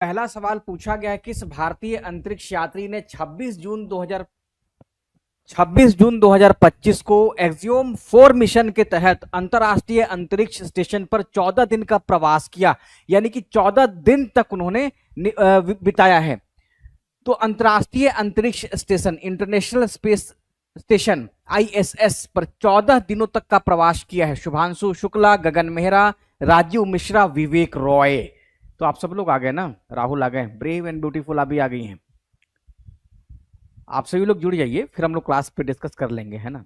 पहला सवाल पूछा गया है, किस भारतीय अंतरिक्ष यात्री ने 26 जून 2025 को एक्सियोम 4 मिशन के तहत अंतरराष्ट्रीय अंतरिक्ष स्टेशन पर 14 दिन का प्रवास किया। यानी कि 14 दिन तक उन्होंने बिताया है। तो अंतरराष्ट्रीय अंतरिक्ष station, international space station ISS पर 14 दिनों तक का प्रवास किया है शुभांशु शुक्ला, गगन मेहरा, राजीव मिश्रा, विवेक रॉय। तो आप सब लोग आ गए ना, राहुल आ गए, ब्रेव एंड ब्यूटीफुल अभी आ गई हैं। आप सभी लोग जुड़ जाइए, फिर हम लोग क्लास पे डिस्कस कर लेंगे, है ना।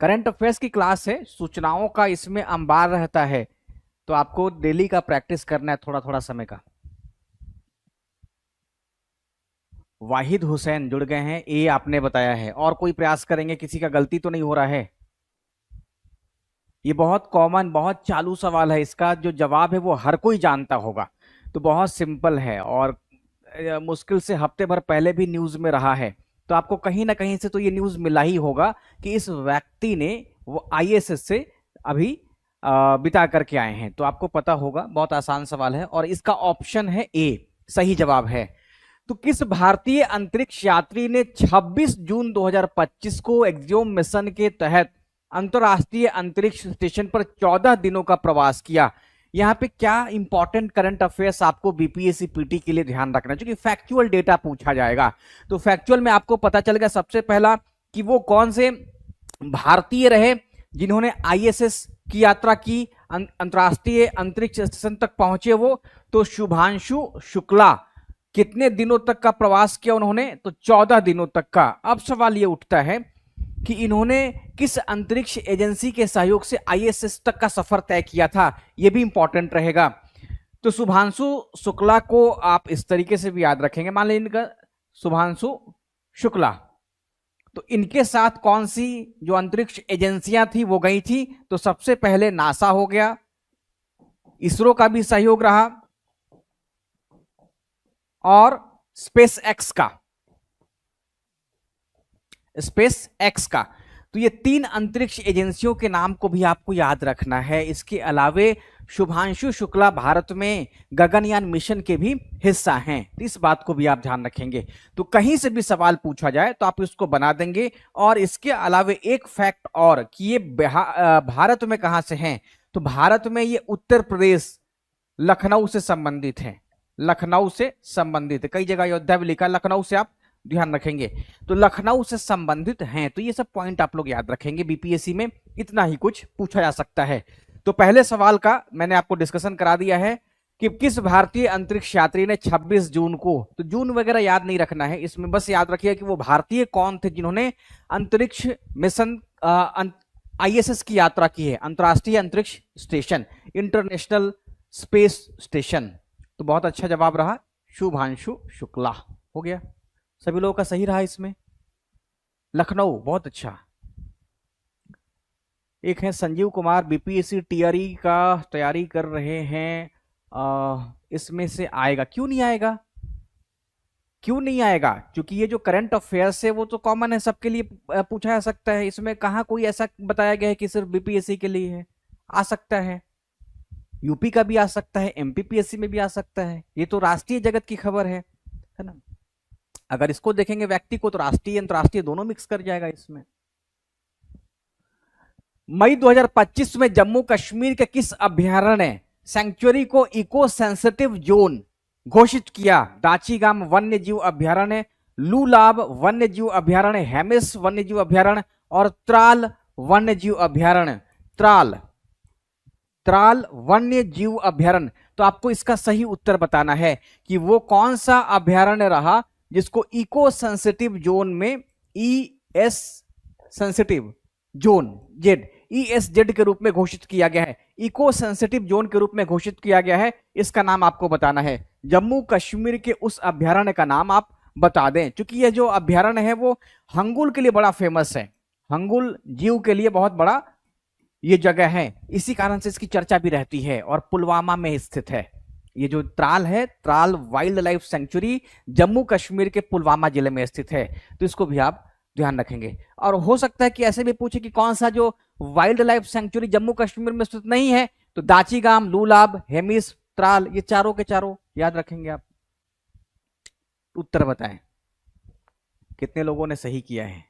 करंट अफेयर्स की क्लास है, सूचनाओं का इसमें अंबार रहता है, तो आपको डेली का प्रैक्टिस करना है, थोड़ा थोड़ा समय का। वाहिद हुसैन जुड़ गए हैं, ये आपने बताया है। और कोई प्रयास करेंगे, किसी का गलती तो नहीं हो रहा है? ये बहुत कॉमन, बहुत चालू सवाल है, इसका जो जवाब है वो हर कोई जानता होगा। तो बहुत सिंपल है और मुश्किल से हफ्ते भर पहले भी न्यूज में रहा है। तो आपको कहीं ना कहीं से तो ये न्यूज मिला ही होगा कि इस व्यक्ति ने वो ISS से अभी बिता करके आए हैं। तो आपको पता होगा, बहुत आसान सवाल है और इसका ऑप्शन है ए, सही जवाब है। तो किस भारतीय अंतरिक्ष यात्री ने 26 जून 2025 को एक्सियोम मिशन के तहत अंतरराष्ट्रीय अंतरिक्ष स्टेशन पर 14 दिनों का प्रवास किया? यहाँ पे क्या इंपॉर्टेंट करंट अफेयर्स आपको BPSC PT के लिए ध्यान रखना है, क्योंकि फैक्चुअल डेटा पूछा जाएगा। तो फैक्चुअल में आपको पता चलेगा सबसे पहला कि वो कौन से भारतीय रहे जिन्होंने ISS की यात्रा की, अंतरराष्ट्रीय अंतरिक्ष स्टेशन तक पहुंचे वो। तो शुभांशु शुक्ला, कितने दिनों तक का प्रवास किया उन्होंने? तो 14 दिनों तक का। अब सवाल ये उठता है कि इन्होंने किस अंतरिक्ष एजेंसी के सहयोग से ISS तक का सफर तय किया था, यह भी इंपॉर्टेंट रहेगा। तो शुभांशु शुक्ला को आप इस तरीके से भी याद रखेंगे, मान लीजिए इनका शुभांशु शुक्ला, तो इनके साथ कौन सी जो अंतरिक्ष एजेंसियां थी वो गई थी? तो सबसे पहले नासा हो गया, इसरो का भी सहयोग रहा और स्पेस एक्स का। तो ये 3 अंतरिक्ष एजेंसियों के नाम को भी आपको याद रखना है। इसके अलावे शुभांशु शुक्ला भारत में गगनयान मिशन के भी हिस्सा हैं, तो इस बात को भी आप ध्यान रखेंगे। तो कहीं से भी सवाल पूछा जाए तो आप इसको बना देंगे। और इसके अलावे एक फैक्ट और कि ये भारत में कहां से हैं? तो भारत में ये उत्तर प्रदेश लखनऊ से संबंधित है, लखनऊ से संबंधित है। कई जगह अयोध्या भी लिखा, लखनऊ से आप ध्यान रखेंगे। तो लखनऊ से संबंधित हैं, तो ये सब पॉइंट आप लोग याद रखेंगे। BPSC में इतना ही कुछ पूछा जा सकता है। तो पहले सवाल का मैंने आपको डिस्कशन करा दिया है कि किस भारतीय अंतरिक्ष यात्री ने 26 जून को, तो जून वगैरह याद नहीं रखना है, इसमें बस याद रखिए कि वो भारतीय कौन थे जिन्होंने अंतरिक्ष मिशन ISS की यात्रा की है, अंतरराष्ट्रीय अंतरिक्ष स्टेशन, इंटरनेशनल स्पेस स्टेशन। तो बहुत अच्छा जवाब रहा, शुभांशु शुक्ला। हो गया, सभी लोगों का सही रहा इसमें। लखनऊ, बहुत अच्छा। एक है संजीव कुमार, BPSC TRE का तैयारी कर रहे हैं, इसमें से आएगा? क्यों नहीं आएगा, क्यों नहीं आएगा? क्योंकि ये जो करंट अफेयर्स है वो तो कॉमन है, सबके लिए पूछा जा सकता है। इसमें कहाँ कोई ऐसा बताया गया है कि सिर्फ BPSC के लिए है? आ सकता है, यूपी का भी आ सकता है, MPPSC में भी आ सकता है। ये तो राष्ट्रीय जगत की खबर है ना। अगर इसको देखेंगे व्यक्ति को, तो राष्ट्रीय अंतरराष्ट्रीय दोनों मिक्स कर जाएगा इसमें। मई 2025 में जम्मू कश्मीर के किस अभयारण्य सेंचुरी को इको सेंसिटिव जोन घोषित किया? दाचीगाम वन्य जीव अभयारण्य, लूलाब वन्य जीव अभयारण्य, हेमिस वन्य जीव अभयारण्य और त्राल वन्य जीव अभयारण्य। त्राल वन्य जीव अभयारण्य। तो आपको इसका सही उत्तर बताना है कि वो कौन सा अभयारण्य रहा जिसको इको सेंसिटिव जोन में, ES सेंसिटिव जोन ESZ के रूप में घोषित किया गया है, इको सेंसिटिव जोन के रूप में घोषित किया गया है। इसका नाम आपको बताना है। जम्मू कश्मीर के उस अभयारण्य का नाम आप बता दें, क्योंकि यह जो अभयारण्य है वो हंगुल के लिए बड़ा फेमस है, हंगुल जीव के लिए बहुत बड़ा ये जगह है, इसी कारण से इसकी चर्चा भी रहती है और पुलवामा में स्थित है। ये जो त्राल है, Tral wild life sanctuary Jammu Kashmir के पुलवामा जिले में स्थित है। तो इसको भी आप ध्यान रखेंगे। और हो सकता है कि ऐसे भी पूछे कि कौन सा जो wild life sanctuary Jammu Kashmir में स्थित नहीं है, तो दाचीगाम, लूलाब, हेमिस, त्राल, ये चारों के चारों याद रखेंगे आप। उत्तर बताएं, कितने लोगों ने सही किया है?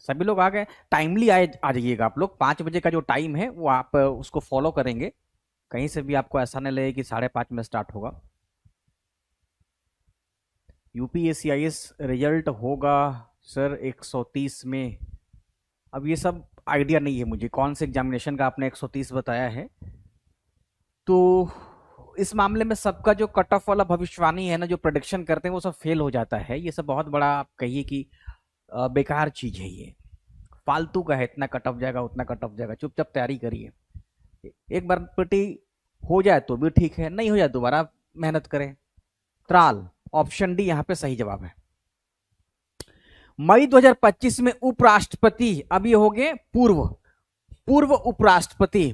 सभी लोग आ गए? टाइमली आए, आ जाइएगा आप लोग। 5 बजे का जो टाइम है वो आप उसको फॉलो करेंगे। कहीं से भी आपको ऐसा नहीं लगे कि 5:30 में स्टार्ट होगा। यूपीएससीआईएस रिजल्ट होगा सर 130 में। अब ये सब आइडिया नहीं है मुझे, कौन से एग्जामिनेशन का आपने 130 बताया है। तो इस मामले में सबका जो कट ऑफ वाला भविष्यवाणी है ना, जो प्रोडिक्शन करते हैं, वो सब फेल हो जाता है। ये सब बहुत बड़ा आप कहिए कि बेकार चीज है, ये फालतू का है। इतना कट ऑफ जाएगा, उतना कट ऑफ जाएगा, चुपचाप तैयारी करिए। एक बार पटी हो जाए तो भी ठीक है, नहीं हो जाए दोबारा मेहनत करें। त्राल, ऑप्शन डी यहाँ पे सही जवाब है। मई 2025 में उपराष्ट्रपति, अब ये हो गए पूर्व पूर्व उपराष्ट्रपति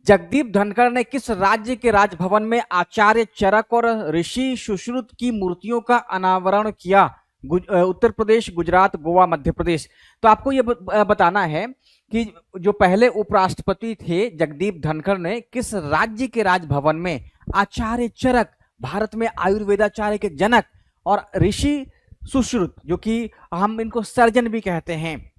जगदीप धनखड़ ने किस राज्य के राजभवन में आचार्य चरक और ऋषि सुश्रुत की मूर्तियों का अनावरण किया? उत्तर प्रदेश, गुजरात, गोवा, मध्य प्रदेश। तो आपको ये बताना है कि जो पहले उपराष्ट्रपति थे जगदीप धनखड़ ने किस राज्य के राजभवन में आचार्य चरक, भारत में आयुर्वेदाचार्य के जनक, और ऋषि सुश्रुत, जो कि हम इनको सर्जन भी कहते हैं,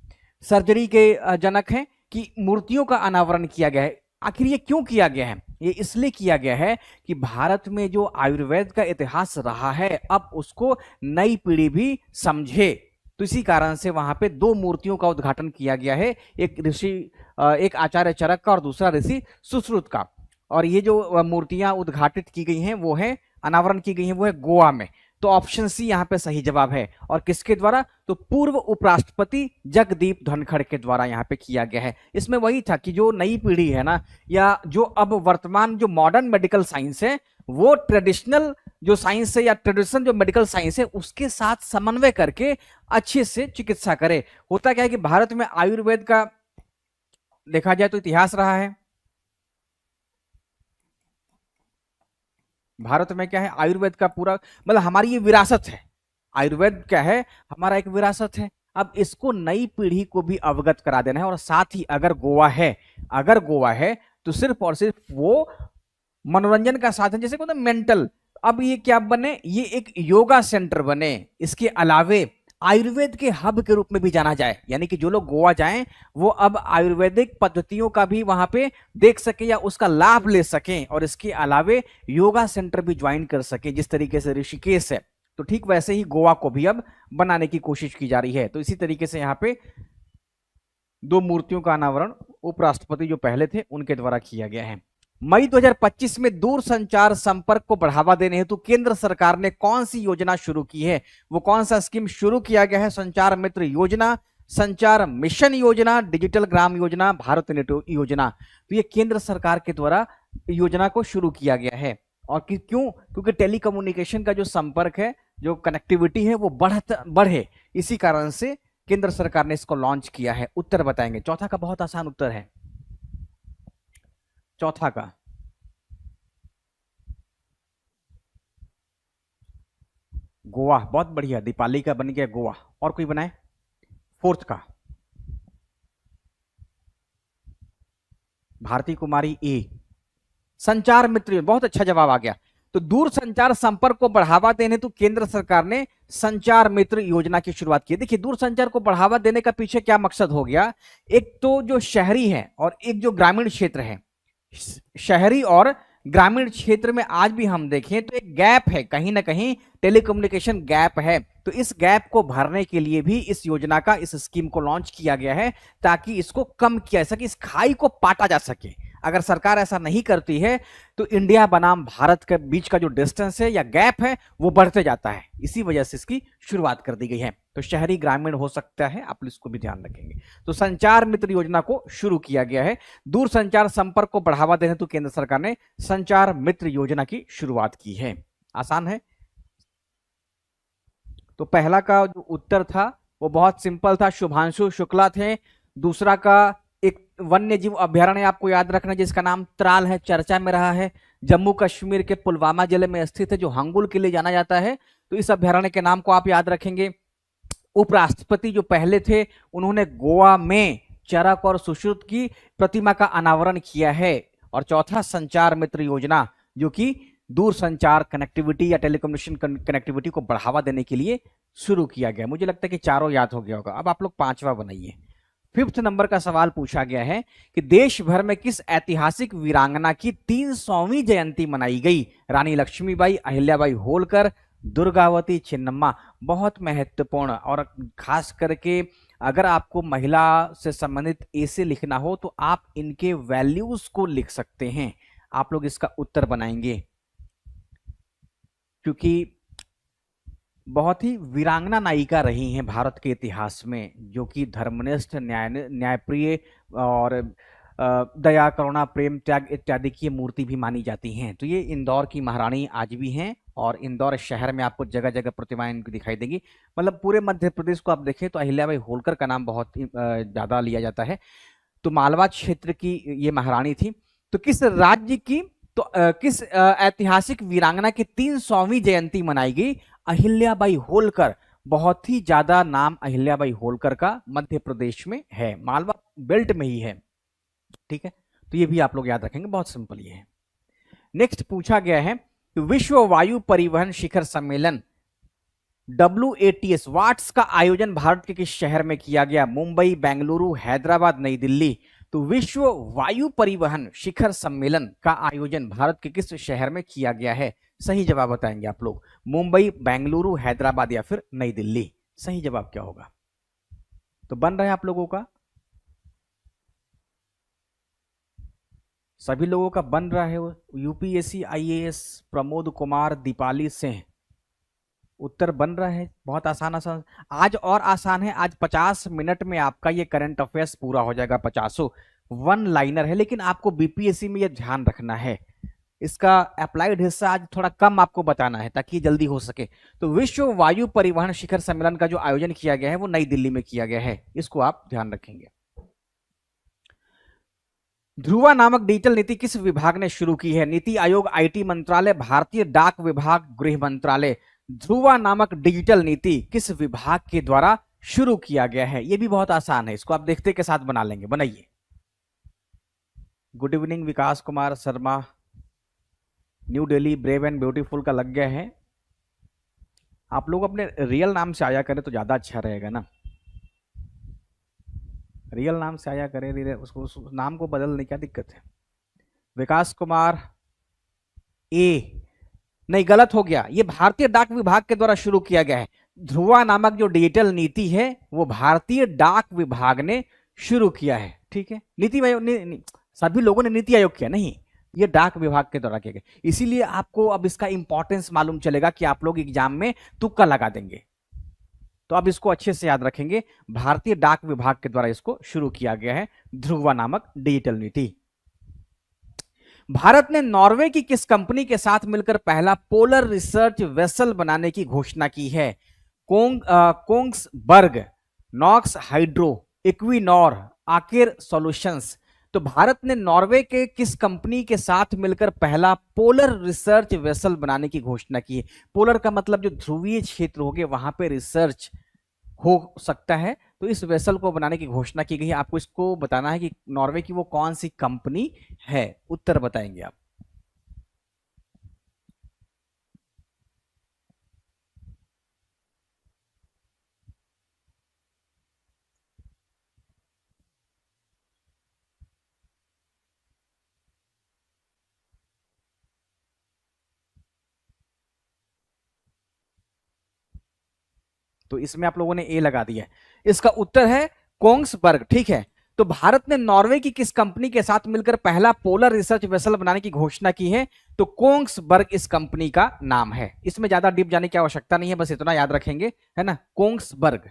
सर्जरी के जनक हैं, कि मूर्तियों का अनावरण किया गया है। आखिर ये क्यों किया गया है? ये इसलिए किया गया है कि भारत में जो आयुर्वेद का इतिहास रहा है, अब उसको नई पीढ़ी भी समझे। तो इसी कारण से वहां पे 2 मूर्तियों का उद्घाटन किया गया है, एक आचार्य चरक का और दूसरा ऋषि सुश्रुत का। और ये जो मूर्तियां उद्घाटित की गई हैं वो है, अनावरण की गई हैं, वो है गोवा में। तो ऑप्शन सी यहाँ पे सही जवाब है। और किसके द्वारा? तो पूर्व उपराष्ट्रपति जगदीप धनखड़ के द्वारा यहाँ पे किया गया है। इसमें वही था कि जो नई पीढ़ी है ना, या जो अब वर्तमान जो मॉडर्न मेडिकल साइंस है, वो ट्रेडिशनल जो साइंस है या ट्रेडिशनल जो मेडिकल साइंस है उसके साथ समन्वय करके अच्छे से चिकित्सा करे। होता क्या है कि भारत में आयुर्वेद का देखा जाए तो इतिहास रहा है। भारत में क्या है, आयुर्वेद का पूरा, मतलब हमारी ये विरासत है। आयुर्वेद क्या है, हमारा एक विरासत है। अब इसको नई पीढ़ी को भी अवगत करा देना है। और साथ ही अगर गोवा है तो सिर्फ और सिर्फ वो मनोरंजन का साधन, जैसे को मेंटल, अब ये क्या बने, ये एक योगा सेंटर बने। इसके अलावे आयुर्वेद के हब के रूप में भी जाना जाए, यानी कि जो लोग गोवा जाएं वो अब आयुर्वेदिक पद्धतियों का भी वहां पे देख सके या उसका लाभ ले सकें, और इसके अलावे योगा सेंटर भी ज्वाइन कर सके। जिस तरीके से ऋषिकेश है, तो ठीक वैसे ही गोवा को भी अब बनाने की कोशिश की जा रही है। तो इसी तरीके से यहाँ पे 2 मूर्तियों का अनावरण उपराष्ट्रपति जो पहले थे उनके द्वारा किया गया है। मई 2025 में दूरसंचार संपर्क को बढ़ावा देने हेतु केंद्र सरकार ने कौन सी योजना शुरू की है? वो कौन सा स्कीम शुरू किया गया है? संचार मित्र योजना, संचार मिशन योजना, डिजिटल ग्राम योजना, भारत नेट योजना। तो ये केंद्र सरकार के द्वारा योजना को शुरू किया गया है। और क्यों? क्योंकि टेलीकम्युनिकेशन का जो संपर्क है, जो कनेक्टिविटी है, वो बढ़े, इसी कारण से केंद्र सरकार ने इसको लॉन्च किया है। उत्तर बताएंगे। चौथा का बहुत आसान उत्तर है, चौथा का गोवा। बहुत बढ़िया, दीपाली का बन गया गोवा। और कोई बनाए? फोर्थ का भारती कुमारी ए, संचार मित्र, बहुत अच्छा जवाब आ गया। तो दूर संचार संपर्क को बढ़ावा देने तो केंद्र सरकार ने संचार मित्र योजना की शुरुआत की। देखिए, दूर संचार को बढ़ावा देने का पीछे क्या मकसद हो गया? एक तो जो शहरी है और एक जो ग्रामीण क्षेत्र है, शहरी और ग्रामीण क्षेत्र में आज भी हम देखें तो एक गैप है, कहीं ना कहीं टेलीकम्युनिकेशन गैप है। तो इस गैप को भरने के लिए भी इस योजना का, इस स्कीम को लॉन्च किया गया है, ताकि इसको कम किया जा सके, इस खाई को पाटा जा सके। अगर सरकार ऐसा नहीं करती है तो इंडिया बनाम भारत के बीच का जो डिस्टेंस है या गैप है वो बढ़ते जाता है। इसी वजह से इसकी शुरुआत कर दी गई है। तो शहरी ग्रामीण हो सकता है, आप इसको भी ध्यान रखेंगे। तो संचार मित्र योजना को शुरू किया गया है। दूर संचार संपर्क को बढ़ावा देने तो केंद्र सरकार ने संचार मित्र योजना की शुरुआत की है। आसान है। तो पहला का जो उत्तर था वो बहुत सिंपल था, शुभांशु शुक्ला थे। दूसरा का एक वन्य जीव अभ्यारण्य आपको याद रखना जिसका नाम त्राल है, चर्चा में रहा है, जम्मू कश्मीर के पुलवामा जिले में स्थित है, जो हंगुल के लिए जाना जाता है। तो इस अभ्यारण्य के नाम को आप याद रखेंगे। उपराष्ट्रपति जो पहले थे उन्होंने गोवा में चरक और सुश्रुत की प्रतिमा का अनावरण किया है। और चौथा संचार मित्र योजना, जो कि दूर संचार कनेक्टिविटी या टेलीकम्युनिकेशन कनेक्टिविटी को बढ़ावा देने के लिए शुरू किया गया। मुझे लगता है कि चारों याद हो गया होगा। अब आप लोग पांचवा बनाइए। 5th नंबर का सवाल पूछा गया है कि देश भर में किस ऐतिहासिक वीरांगना की 300वीं जयंती मनाई गई? रानी लक्ष्मीबाई, अहिल्याबाई होलकर, दुर्गावती, चिन्नम्मा। बहुत महत्वपूर्ण, और खास करके अगर आपको महिला से संबंधित ऐसे लिखना हो तो आप इनके वैल्यूज को लिख सकते हैं। आप लोग इसका उत्तर बनाएंगे, क्योंकि बहुत ही वीरांगना नायिका रही हैं भारत के इतिहास में, जो कि धर्मनिष्ठ, न्यायप्रिय और दया, करुणा, प्रेम, त्याग इत्यादि की मूर्ति भी मानी जाती हैं। तो ये इंदौर की महारानी आज भी हैं, और इंदौर शहर में आपको जगह जगह प्रतिमाएं इनकी दिखाई देंगी। मतलब पूरे मध्य प्रदेश को आप देखें तो अहिल्याबाई होलकर का नाम बहुत ही ज्यादा लिया जाता है। तो मालवा क्षेत्र की ये महारानी थी। तो किस राज्य की, तो किस ऐतिहासिक वीरांगना की 300वीं जयंती मनाई गई? अहिल्याबाई होलकर। बहुत ही ज्यादा नाम अहिल्याबाई होलकर का मध्य प्रदेश में है, मालवा बेल्ट में ही है। ठीक है, तो ये भी आप लोग याद रखेंगे, बहुत सिंपल ये है। नेक्स्ट पूछा गया है कि विश्व वायु परिवहन शिखर सम्मेलन WATS वाट्स का आयोजन भारत के किस शहर में किया गया? मुंबई, बेंगलुरु, हैदराबाद, नई दिल्ली। तो विश्व वायु परिवहन शिखर सम्मेलन का आयोजन भारत के किस शहर में किया गया है? सही जवाब बताएंगे आप लोग। मुंबई, बेंगलुरु, हैदराबाद या फिर नई दिल्ली। सही जवाब क्या होगा? तो बन रहा है आप लोगों का, सभी लोगों का बन रहा है। UPSC IAS प्रमोद कुमार, दीपाली सिंह, उत्तर बन रहा है। बहुत आसान आसान, आज और आसान है। आज 50 मिनट में आपका ये करंट अफेयर्स पूरा हो जाएगा। 50 वन लाइनर है, लेकिन आपको BPSC में ये ध्यान रखना है, इसका अप्लाइड हिस्सा आज थोड़ा कम आपको बताना है ताकि जल्दी हो सके। तो विश्व वायु परिवहन शिखर सम्मेलन का जो आयोजन किया गया है वो नई दिल्ली में किया गया है, इसको आप ध्यान रखेंगे। ध्रुवा नामक डिजिटल नीति किस विभाग ने शुरू की है? नीति आयोग, IT मंत्रालय, भारतीय डाक विभाग, गृह मंत्रालय। ध्रुवा नामक डिजिटल नीति किस विभाग के द्वारा शुरू किया गया है? यह भी बहुत आसान है, इसको आप देखते के साथ बना लेंगे। बनाइए। Good evening Vikas Kumar Sharma, new Delhi brave and beautiful का लग गया है। आप लोग अपने रियल नाम से आया करें तो ज्यादा अच्छा रहेगा ना, रियल नाम से आया करें, उसको उस नाम को बदलने क्या दिक्कत है? विकास कुमार ए, नहीं गलत हो गया, ये भारतीय डाक विभाग के द्वारा शुरू किया गया है। ध्रुवा नामक जो डिजिटल नीति है वो भारतीय डाक विभाग ने शुरू किया है। ठीक है, नीति आयोग सभी लोगों ने नीति आयोग किया नहीं, ये डाक विभाग के द्वारा किया गया। इसीलिए आपको अब इसका इंपॉर्टेंस मालूम चलेगा कि आप लोग एग्जाम में तुक्का लगा देंगे, तो अब इसको अच्छे से याद रखेंगे। भारतीय डाक विभाग के द्वारा इसको शुरू किया गया है, ध्रुवा नामक डिजिटल नीति। भारत ने नॉर्वे की किस कंपनी के साथ मिलकर पहला पोलर रिसर्च वेसल बनाने की घोषणा की है? Kongsberg, Knox hydro, Equinor, Aker solutions. तो भारत ने नॉर्वे के किस कंपनी के साथ मिलकर पहला पोलर रिसर्च वेसल बनाने की घोषणा की है? पोलर का मतलब जो ध्रुवीय क्षेत्र हो गए वहां पे रिसर्च हो सकता है, तो इस वेसल को बनाने की घोषणा की गई है। आपको इसको बताना है कि नॉर्वे की वो कौन सी कंपनी है, उत्तर बताएंगे आप। तो इसमें आप लोगों ने ए लगा दिया, इसका उत्तर है कोंग्सबर्ग। ठीक है, तो भारत ने नॉर्वे की किस कंपनी के साथ मिलकर पहला पोलर रिसर्च वेसल बनाने की घोषणा की है? तो कोंग्सबर्ग इस कंपनी का नाम है। इसमें ज्यादा डीप जाने की आवश्यकता नहीं है, बस इतना याद रखेंगे, है ना, कोंग्सबर्ग।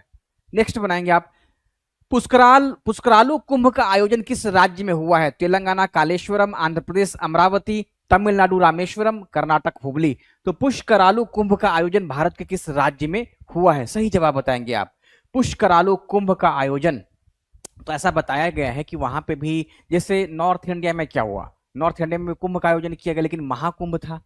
नेक्स्ट बनाएंगे आप, पुष्करालु कुंभ का आयोजन किस राज्य में हुआ है? तेलंगाना कालेश्वरम, आंध्र प्रदेश अमरावती, तमिलनाडु रामेश्वरम, कर्नाटक हुबली। तो पुष्करालु कुंभ का आयोजन भारत के किस राज्य में हुआ है? सही जवाब बताएंगे आप। पुष्करालु कुंभ का आयोजन, तो ऐसा बताया गया है कि वहां पे भी, जैसे नॉर्थ इंडिया में क्या हुआ, नॉर्थ इंडिया में कुंभ का आयोजन किया गया लेकिन महाकुंभ था,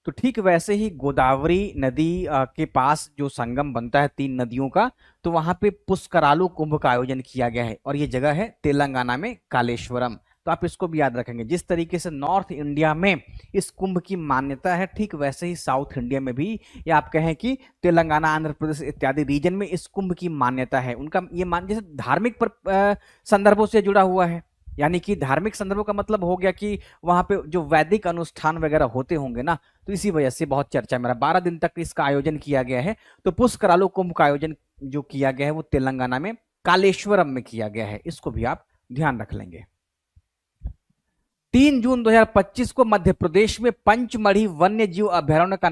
तो ठीक वैसे ही गोदावरी नदी के पास जो संगम बनता है 3 नदियों का, तो वहां पे पुष्करालु कुंभ का आयोजन किया गया है, और ये जगह है तेलंगाना में कालेश्वरम। तो आप इसको भी याद रखेंगे। जिस तरीके से नॉर्थ इंडिया में इस कुंभ की मान्यता है, ठीक वैसे ही साउथ इंडिया में भी, या आप कहें कि तेलंगाना, आंध्र प्रदेश इत्यादि रीजन में इस कुंभ की मान्यता है। उनका ये मान जैसे धार्मिक संदर्भों से जुड़ा हुआ है, यानी कि धार्मिक संदर्भों का मतलब हो गया कि वहां पे जो वैदिक अनुष्ठान वगैरह होते होंगे ना, तो इसी वजह से बहुत चर्चा। मेरा 12 दिन तक इसका आयोजन किया गया है। तो पुष्करालु कुंभ का आयोजन जो किया गया है वो तेलंगाना में कालेश्वरम में किया गया है, इसको भी आप ध्यान रख लेंगे। 3 जून 2025 को मध्य प्रदेश में पंचमढ़ी वन्य जीव अभयारण्य का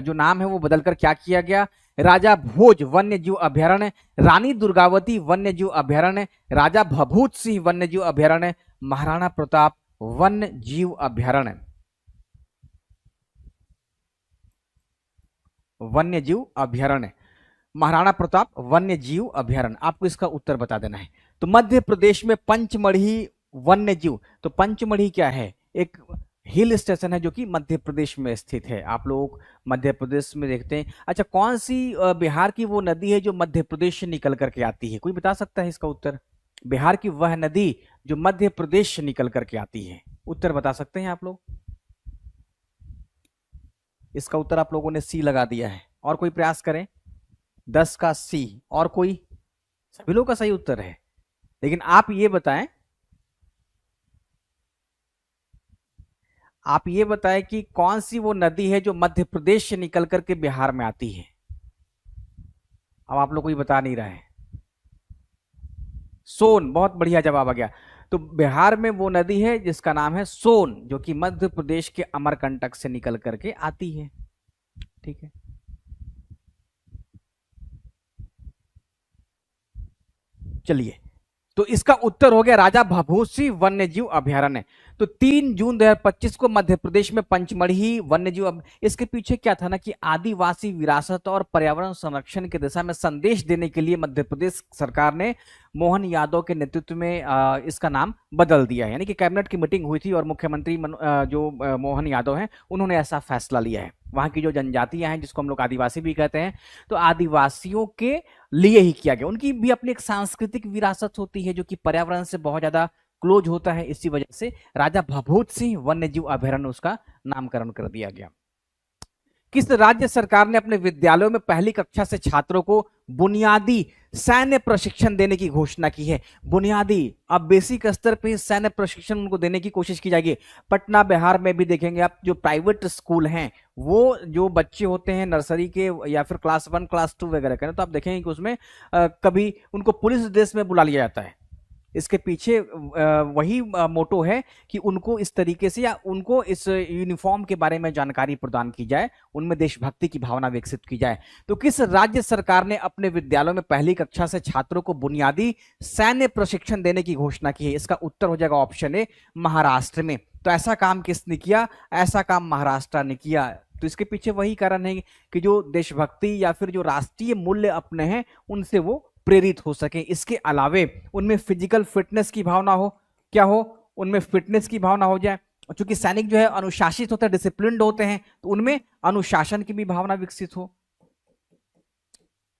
जो नाम है वो बदलकर क्या किया गया? राजा भोज वन्य जीव अभयारण्य, रानी दुर्गावती वन्य जीव अभयारण्य, राजा भभूत सिंह वन्य जीव अभयारण्य, महाराणा प्रताप वन्य जीव अभयारण्य। वन्य जीव अभयारण्य, महाराणा प्रताप वन्य जीव अभयारण्य, आपको इसका उत्तर बता देना है। तो मध्य प्रदेश में पंचमढ़ी वन्य जीव, तो पंचमढ़ी क्या है? एक हिल स्टेशन है जो कि मध्य प्रदेश में स्थित है। आप लोग मध्य प्रदेश में देखते हैं। अच्छा, कौन सी बिहार की वो नदी है जो मध्य प्रदेश से निकल करके आती है? कोई बता सकता है इसका उत्तर? बिहार की वह नदी जो मध्य प्रदेश से निकल करके आती है, उत्तर बता सकते हैं आप लोग? इसका उत्तर आप लोगों ने सी लगा दिया है। और कोई प्रयास करें? 10 का सी। और कोई? सभी लोग का सही उत्तर है। लेकिन आप ये बताएं, कि कौन सी वो नदी है जो मध्य प्रदेश से निकल करके बिहार में आती है? अब आप लोग कोई बता नहीं रहा है। सोन, बहुत बढ़िया जवाब आ गया। तो बिहार में वो नदी है जिसका नाम है सोन, जो कि मध्य प्रदेश के अमरकंटक से निकल करके आती है। ठीक है, चलिए, तो इसका उत्तर हो गया राजा भभूत सिंह वन्य जीव अभयारण्य। तो 3 जून 2025 को मध्य प्रदेश में पंचमढ़ी वन्य जीव, इसके पीछे क्या था ना कि आदिवासी विरासत और पर्यावरण संरक्षण की दिशा में संदेश देने के लिए मध्य प्रदेश सरकार ने मोहन यादव के नेतृत्व में इसका नाम बदल दिया है। यानी कि कैबिनेट की मीटिंग हुई थी और मुख्यमंत्री मोहन यादव हैं, उन्होंने ऐसा फैसला लिया है। वहां की जो जनजातियां हैं, जिसको हम लोग आदिवासी भी कहते हैं, तो आदिवासियों के लिए ही किया गया। उनकी भी अपनी एक सांस्कृतिक विरासत होती है जो कि पर्यावरण से बहुत ज्यादा क्लोज होता है। इसी वजह से राजा भभूत सिंह वन्य जीव अभयारण्य उसका नामकरण कर दिया गया। किस राज्य सरकार ने अपने विद्यालयों में पहली कक्षा से छात्रों को बुनियादी सैन्य प्रशिक्षण देने की घोषणा की है? बुनियादी, अब बेसिक स्तर पे सैन्य प्रशिक्षण उनको देने की कोशिश की जाएगी। पटना बिहार में भी देखेंगे आप, जो प्राइवेट स्कूल हैं, वो जो बच्चे होते हैं नर्सरी के या फिर क्लास 1 क्लास 2 वगैरह के, तो आप देखेंगे कि उसमें कभी उनको पुलिस ड्रेस में बुला लिया जाता है। इसके पीछे वही मोटो है कि उनको इस तरीके से, या उनको इस यूनिफॉर्म के बारे में जानकारी प्रदान की जाए, उनमें देशभक्ति की भावना विकसित की जाए। तो किस राज्य सरकार ने अपने विद्यालयों में पहली कक्षा से छात्रों को बुनियादी सैन्य प्रशिक्षण देने की घोषणा की है? इसका उत्तर हो जाएगा ऑप्शन ए, महाराष्ट्र में। तो ऐसा काम किसने किया? ऐसा काम महाराष्ट्र ने किया। तो इसके पीछे वही कारण है कि जो देशभक्ति या फिर जो राष्ट्रीय मूल्य अपने हैं, उनसे वो प्रेरित हो सके। इसके अलावे उनमें फिजिकल फिटनेस की भावना हो, क्या हो? उनमें फिटनेस की भावना हो जाए। चूंकि सैनिक जो है अनुशासित होते हैं, डिसिप्लिन्ड होते हैं, तो उनमें अनुशासन की भी भावना विकसित हो।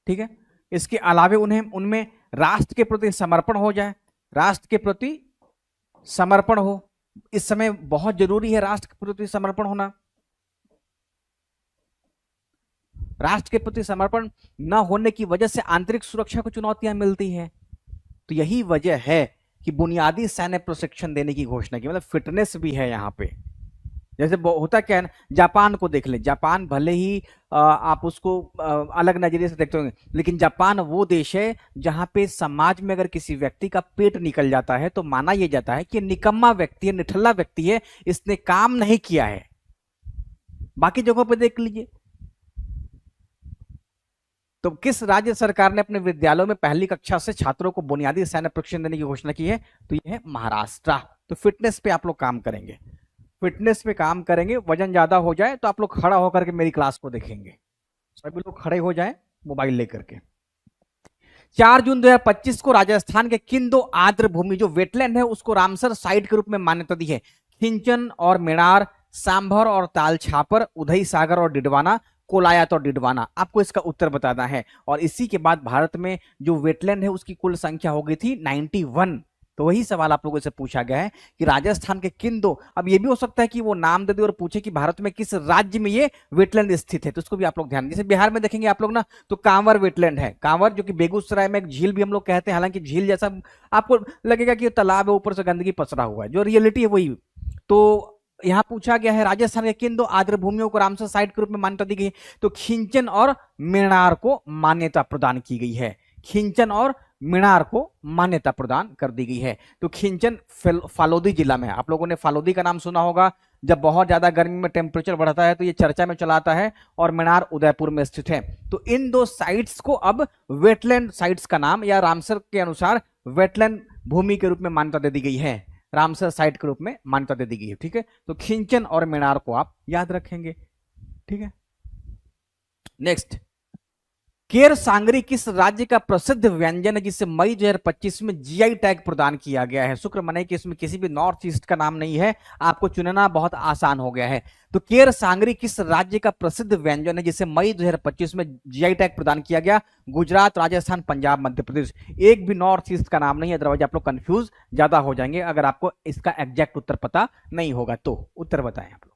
ठीक है, इसके अलावे उनमें राष्ट्र के प्रति समर्पण हो जाए, राष्ट्र के प्रति समर्पण हो। इस समय बहुत जरूरी है राष्ट्र के प्रति समर्पण होना। राष्ट्र के प्रति समर्पण न होने की वजह से आंतरिक सुरक्षा को चुनौतियां मिलती हैं। तो यही वजह है कि बुनियादी सैन्य प्रशिक्षण देने की घोषणा की, मतलब फिटनेस भी है यहाँ पे। जैसे होता क्या है ना, जापान को देख ले। जापान भले ही आप उसको अलग नजरिए से देखते होंगे, लेकिन जापान वो देश है जहां पे समाज में अगर किसी व्यक्ति का पेट निकल जाता है तो माना यह जाता है कि निकम्मा व्यक्ति है, निठल्ला व्यक्ति है, इसने काम नहीं किया है। बाकी जगहों पर देख लीजिए। तो किस राज्य सरकार ने अपने विद्यालयों में पहली कक्षा से छात्रों को बुनियादी सैन्य प्रशिक्षण देने की घोषणा की है? तो यह है महाराष्ट्र। तो फिटनेस पे आप लोग काम करेंगे, फिटनेस पे काम करेंगे। वजन ज्यादा हो जाए तो आप लोग खड़ा होकर के मेरी क्लास को देखेंगे। सभी लोग खड़े हो जाएं मोबाइल लेकर के। 4 जून 2025 को राजस्थान के किन 2 आर्द्र भूमि जो वेटलैंड है उसको रामसर साइट के रूप में मान्यता दी है? खिंचन और मेणार, सांभर और ताल छापर, उदय सागर और डिडवाना, कोलायत और डिडवाना। आपको इसका उत्तर बताना है। और इसी के बाद भारत में जो वेटलैंड है उसकी कुल संख्या हो गई थी 91। तो वही सवाल आप लोगों से पूछा गया है कि राजस्थान के किन दो, अब ये भी हो सकता है कि वो नाम दे दे और पूछे कि भारत में किस राज्य में ये वेटलैंड स्थित है, तो उसको भी आप लोग ध्यान, जैसे बिहार में देखेंगे आप लोग ना, तो कांवर वेटलैंड है, कांवर जो कि बेगूसराय में एक झील भी हम लोग कहते हैं, हालांकि झील जैसा आपको लगेगा कि तालाब है, ऊपर से गंदगी पसरा हुआ है, जो रियलिटी है वही। तो यहां पूछा गया है राजस्थान के किन दो आर्द्र भूमियों को रामसर साइट के रूप में मान्यता दी गई है, तो खिंचन और मेणार को मान्यता प्रदान की गई है, खिंचन और मेणार को मान्यता प्रदान कर दी गई है। तो खिंचन फालोदी जिला में है, आप लोगों ने फालोदी का नाम सुना होगा, जब बहुत ज्यादा गर्मी में टेम्परेचर बढ़ता है तो ये चर्चा में चला आता है, और मेणार उदयपुर में स्थित है। तो इन दो साइट्स को अब वेटलैंड साइट्स का नाम या रामसर के अनुसार वेटलैंड भूमि के रूप में मान्यता दे दी गई है, रामसर साइट के रूप में मान्यता दे दी गई है, ठीक है। तो खिंचन और मेणार को आप याद रखेंगे, ठीक है। नेक्स्ट, केर सांगरी किस राज्य का प्रसिद्ध व्यंजन है जिसे मई 2025 में जीआई टैग प्रदान किया गया है? शुक्र मनाई कि इसमें किसी भी नॉर्थ ईस्ट का नाम नहीं है, आपको चुनना बहुत आसान हो गया है। तो केर सांगरी किस राज्य का प्रसिद्ध व्यंजन है जिसे मई 2025 में जीआई टैग प्रदान किया गया? गुजरात, राजस्थान, पंजाब, मध्य प्रदेश। एक भी नॉर्थ ईस्ट का नाम नहीं है, अदरवाइज आप लोग कंफ्यूज ज्यादा हो जाएंगे अगर आपको इसका एग्जैक्ट उत्तर पता नहीं होगा तो। उत्तर बताएं आप लोग।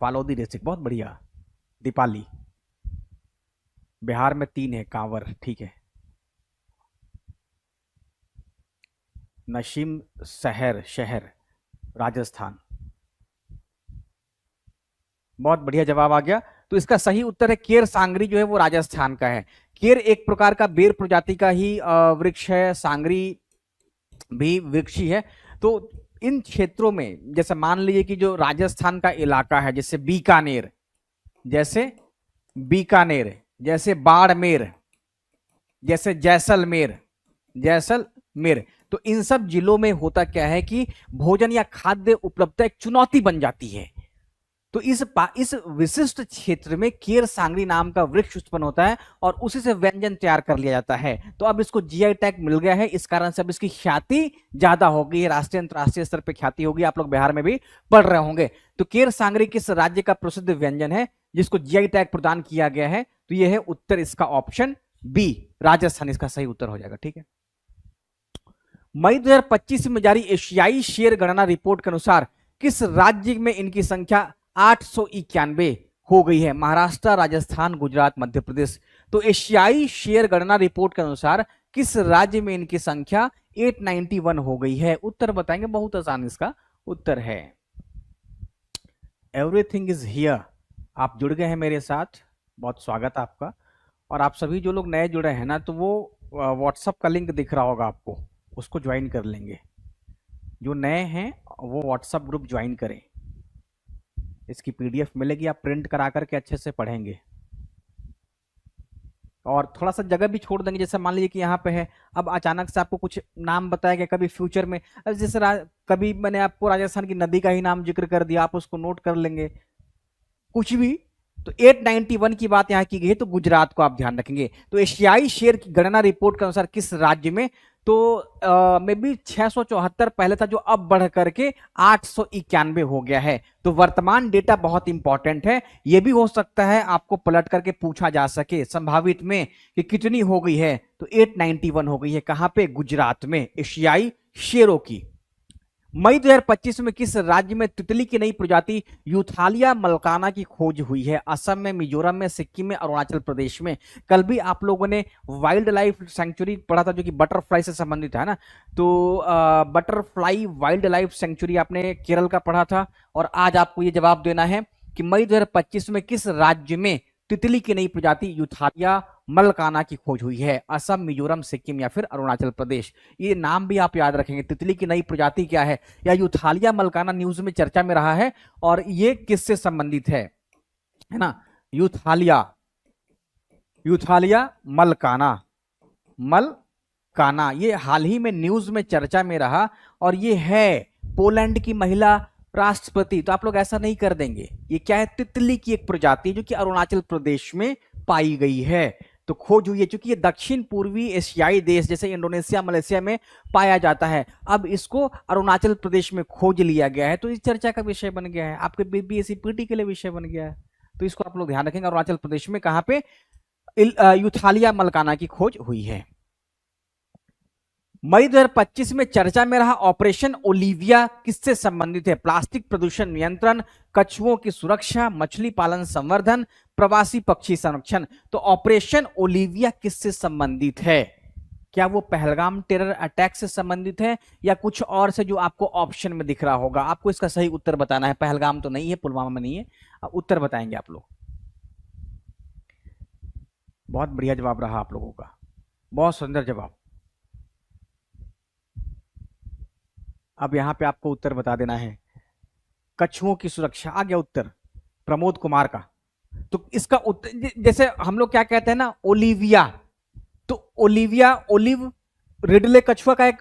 फालोदी डिस्ट्रिक्ट, बहुत बढ़िया। दीपाली, बिहार में 3 है, कांवर, ठीक है। नशीम शहर राजस्थान, बहुत बढ़िया जवाब आ गया। तो इसका सही उत्तर है केर सांगरी, जो है वो राजस्थान का है। केर एक प्रकार का बेर प्रजाति का ही वृक्ष है, सांगरी भी वृक्ष ही है। तो इन क्षेत्रों में जैसे मान लीजिए कि जो राजस्थान का इलाका है, जैसे बीकानेर, जैसे बाड़मेर, जैसे जैसलमेर, तो इन सब जिलों में होता क्या है कि भोजन या खाद्य उपलब्धता एक चुनौती बन जाती है। तो इस विशिष्ट क्षेत्र में केर सांगरी नाम का वृक्ष उत्पन्न होता है और उसी से व्यंजन तैयार कर लिया जाता है। तो अब इसको जीआई टैग मिल गया है, इस कारण से अब इसकी ख्याति ज्यादा हो गई है, राष्ट्रीय अंतरराष्ट्रीय स्तर पर ख्याति होगी। आप लोग बिहार में भी पढ़ रहे होंगे। तो केर सांगरी किस राज्य का प्रसिद्ध व्यंजन है जिसको जीआई टैग प्रदान किया गया है? तो यह है उत्तर, इसका ऑप्शन बी, राजस्थान इसका सही उत्तर हो जाएगा, ठीक है। मई 2025 में जारी एशियाई शेर गणना रिपोर्ट के अनुसार किस राज्य में इनकी संख्या 891 हो गई है? महाराष्ट्र, राजस्थान, गुजरात, मध्य प्रदेश। तो एशियाई शेर गणना रिपोर्ट के अनुसार किस राज्य में इनकी संख्या 891 हो गई है? उत्तर बताएंगे, बहुत आसान इसका उत्तर है। Everything is here. आप जुड़ गए हैं मेरे साथ, बहुत स्वागत है आपका। और आप सभी जो लोग नए जुड़े हैं ना, तो वो व्हाट्सएप का लिंक दिख रहा होगा आपको, उसको ज्वाइन कर लेंगे। जो नए हैं वो व्हाट्सएप ग्रुप ज्वाइन करें, इसकी पीडीएफ मिलेगी, आप प्रिंट करा करके अच्छे से पढ़ेंगे। और थोड़ा सा जगह भी छोड़ देंगे, जैसे मान लीजिए कि यहाँ पे है, अब अचानक से आपको कुछ नाम बताया गया, कभी फ्यूचर में, जैसे कभी मैंने आपको राजस्थान की नदी का ही नाम जिक्र कर दिया, आप उसको नोट कर लेंगे, कुछ भी। तो 891 की बात यहां की गई है, तो गुजरात को आप ध्यान रखेंगे। तो एशियाई शेर की गणना रिपोर्ट के अनुसार किस राज्य में? तो मे बी 674 पहले था, जो अब बढ़ करके 891 हो गया है। तो वर्तमान डेटा बहुत इंपॉर्टेंट है, यह भी हो सकता है आपको पलट करके पूछा जा सके संभावित में कि कितनी हो गई है। तो 891 हो गई है, कहां पे? गुजरात में, एशियाई शेरों की। मई 2025 में किस राज्य में तितली की नई प्रजाति यूथालिया मलकाना की खोज हुई है? असम में, मिजोरम में, सिक्किम में, अरुणाचल प्रदेश में। कल भी आप लोगों ने वाइल्ड लाइफ सेंचुरी पढ़ा था, जो कि बटरफ्लाई से संबंधित है ना। तो बटरफ्लाई वाइल्ड लाइफ सेंचुरी आपने केरल का पढ़ा था। और आज आपको ये जवाब देना है कि मई 2025 में किस राज्य में तितली की नई प्रजाति यूथालिया मलकाना की खोज हुई है? असम, मिजोरम, सिक्किम या फिर अरुणाचल प्रदेश। ये नाम भी आप याद रखेंगे, तितली की नई प्रजाति क्या है, या यूथालिया मलकाना न्यूज में चर्चा में रहा है, और ये किससे संबंधित है ना? यूथालिया मलकाना ये हाल ही में न्यूज में चर्चा में रहा, और ये है पोलैंड की महिला राष्ट्रपति। तो आप लोग ऐसा नहीं कर देंगे, ये क्या है? तितली की एक प्रजाति जो कि अरुणाचल प्रदेश में पाई गई है। तो खोज हुई है, चूंकि ये दक्षिण पूर्वी एशियाई देश जैसे इंडोनेशिया, मलेशिया में पाया जाता है, अब इसको अरुणाचल प्रदेश में खोज लिया गया है। तो इस चर्चा का विषय बन गया है, आपके बीपीएससी पीटी के लिए विषय बन गया है। तो इसको आप लोग ध्यान रखेंगे, अरुणाचल प्रदेश में कहां पे यूथालिया मलकाना की खोज हुई है। मई 2025 में चर्चा में रहा ऑपरेशन ओलिविया किससे संबंधित है? प्लास्टिक प्रदूषण नियंत्रण, कछुओं की सुरक्षा, मछली पालन संवर्धन, प्रवासी पक्षी संरक्षण। तो ऑपरेशन ओलिविया किससे संबंधित है? क्या वो पहलगाम टेरर अटैक से संबंधित है या कुछ और से जो आपको ऑप्शन में दिख रहा होगा? आपको इसका सही उत्तर बताना है। पहलगाम तो नहीं है, पुलवामा में नहीं है, उत्तर बताएंगे आप लोग। बहुत बढ़िया जवाब रहा आप लोगों का, बहुत सुंदर जवाब। अब यहां पे आपको उत्तर बता देना है। कछुओं की सुरक्षा आ गया उत्तर प्रमोद कुमार का। तो इसका उत्तर, जैसे हम लोग क्या कहते हैं ना, ओलिविया, तो ओलिविया ओलिव रिडले कछुआ का एक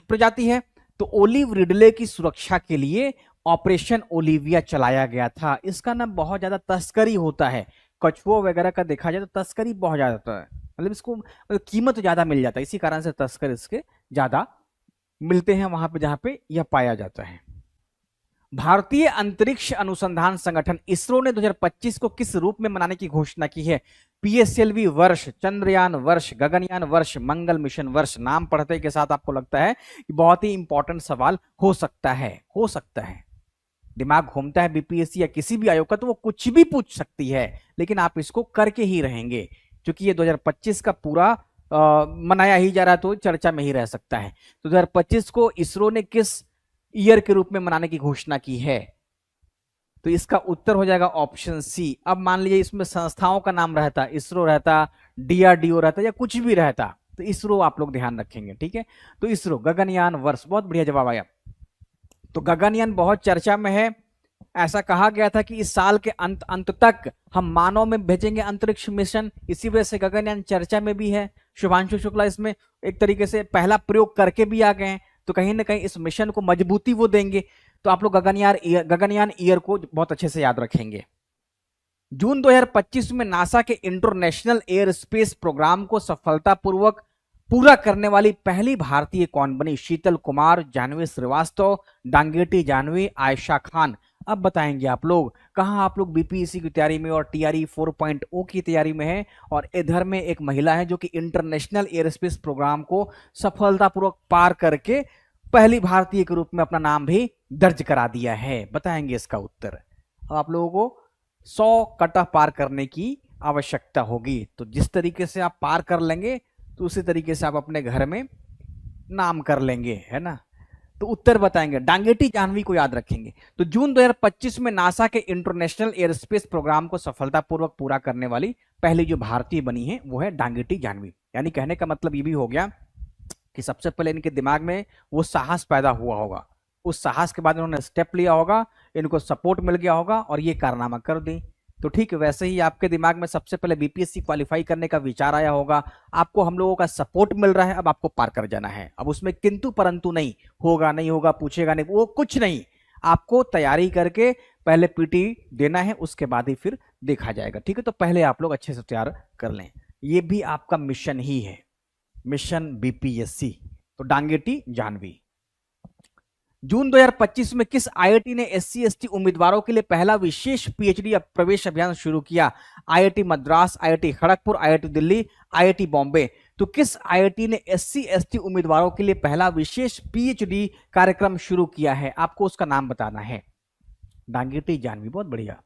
प्रजाति है। तो ओलिव रिडले की सुरक्षा के लिए ऑपरेशन ओलिविया चलाया गया था। इसका ना बहुत ज्यादा तस्करी होता है, कछुओं वगैरह का देखा जाए तो तस्करी बहुत ज्यादा होता है, मतलब इसको कीमत ज्यादा मिल जाता है, इसी कारण से तस्कर इसके ज्यादा मिलते हैं वहां पे जहां पे यह पाया जाता है। भारतीय अंतरिक्ष अनुसंधान संगठन इसरो ने 2025 को किस रूप में मनाने की घोषणा की है? पीएसएलवी वर्ष, चंद्रयान वर्ष, गगनयान वर्ष, मंगल मिशन वर्ष। नाम पढ़ते के साथ आपको लगता है कि बहुत ही इंपॉर्टेंट सवाल हो सकता है, दिमाग घूमता है बीपीएससी या किसी भी आयोग का तो वो कुछ भी पूछ सकती है, लेकिन आप इसको करके ही रहेंगे क्योंकि ये 2025 का पूरा मनाया ही जा रहा है तो चर्चा में ही रह सकता है। तो 2025 को इसरो ने किस ईयर के रूप में मनाने की घोषणा की है? तो इसका उत्तर हो जाएगा ऑप्शन सी। अब मान लीजिए इसमें संस्थाओं का नाम रहता, इसरो रहता, डीआरडीओ रहता या कुछ भी रहता, तो इसरो आप लोग ध्यान रखेंगे, ठीक है। तो इसरो गगनयान वर्ष, बहुत बढ़िया जवाब आया। तो गगनयान बहुत चर्चा में है। ऐसा कहा गया था कि इस साल के अंत तक हम मानव में भेजेंगे अंतरिक्ष मिशन, इसी वजह से गगनयान चर्चा में भी है। शुभांशु शुक्ला इसमें एक तरीके से पहला प्रयोग करके भी आ गए हैं, तो कहीं ना कहीं इस मिशन को मजबूती वो देंगे। तो आप लोग गगनयान ईयर को बहुत अच्छे से याद रखेंगे। जून 2025 में नासा के इंटरनेशनल एयर स्पेस प्रोग्राम को सफलतापूर्वक पूरा करने वाली पहली भारतीय कौन बनी? शीतल कुमार, जानवी श्रीवास्तव, डांगेटी जानवी, आयशा खान। अब बताएंगे आप लोग कहां आप लोग बीपीएससी की तैयारी में और टीआरई 4.0 की तैयारी में है, और इधर में एक महिला है जो कि इंटरनेशनल एयरस्पेस प्रोग्राम को सफलतापूर्वक पार करके पहली भारतीय के रूप में अपना नाम भी दर्ज करा दिया है। बताएंगे इसका उत्तर। अब आप लोगों को 100 कट ऑफ पार करने की आवश्यकता होगी, तो जिस तरीके से आप पार कर लेंगे तो उसी तरीके से आप अपने घर में नाम कर लेंगे, है ना। तो उत्तर बताएंगे, डांगेटी जानवी को याद रखेंगे। तो जून 2025 में नासा के इंटरनेशनल एयरस्पेस प्रोग्राम को सफलतापूर्वक पूरा करने वाली पहली जो भारतीय बनी है वो है डांगेटी जानवी। यानी कहने का मतलब ये भी हो गया कि सबसे पहले इनके दिमाग में वो साहस पैदा हुआ होगा, उस साहस के बाद इन्होंने स्टेप लिया होगा, इनको सपोर्ट मिल गया होगा और ये कारनामा कर दी। तो ठीक वैसे ही आपके दिमाग में सबसे पहले बीपीएससी क्वालिफाई करने का विचार आया होगा, आपको हम लोगों का सपोर्ट मिल रहा है, अब आपको पार कर जाना है। अब उसमें किंतु परंतु नहीं होगा, नहीं होगा, पूछेगा नहीं, वो कुछ नहीं। आपको तैयारी करके पहले पीटी देना है, उसके बाद ही फिर देखा जाएगा, ठीक है। तो पहले आप लोग अच्छे से तैयार कर लें, ये भी आपका मिशन ही है, मिशन बीपीएससी। तो डांगेटी जानवी। जून 2025 में किस आईआईटी ने एससी एसटी उम्मीदवारों के लिए पहला विशेष पीएचडी प्रवेश अभियान शुरू किया? IIT Madras, IIT Kharagpur, IIT Delhi, IIT Bombay. तो किस आईआईटी ने एससी एसटी उम्मीदवारों के लिए पहला विशेष पीएचडी कार्यक्रम शुरू किया है? आपको उसका नाम बताना है। डांगेटी जानवी, बहुत बढ़िया।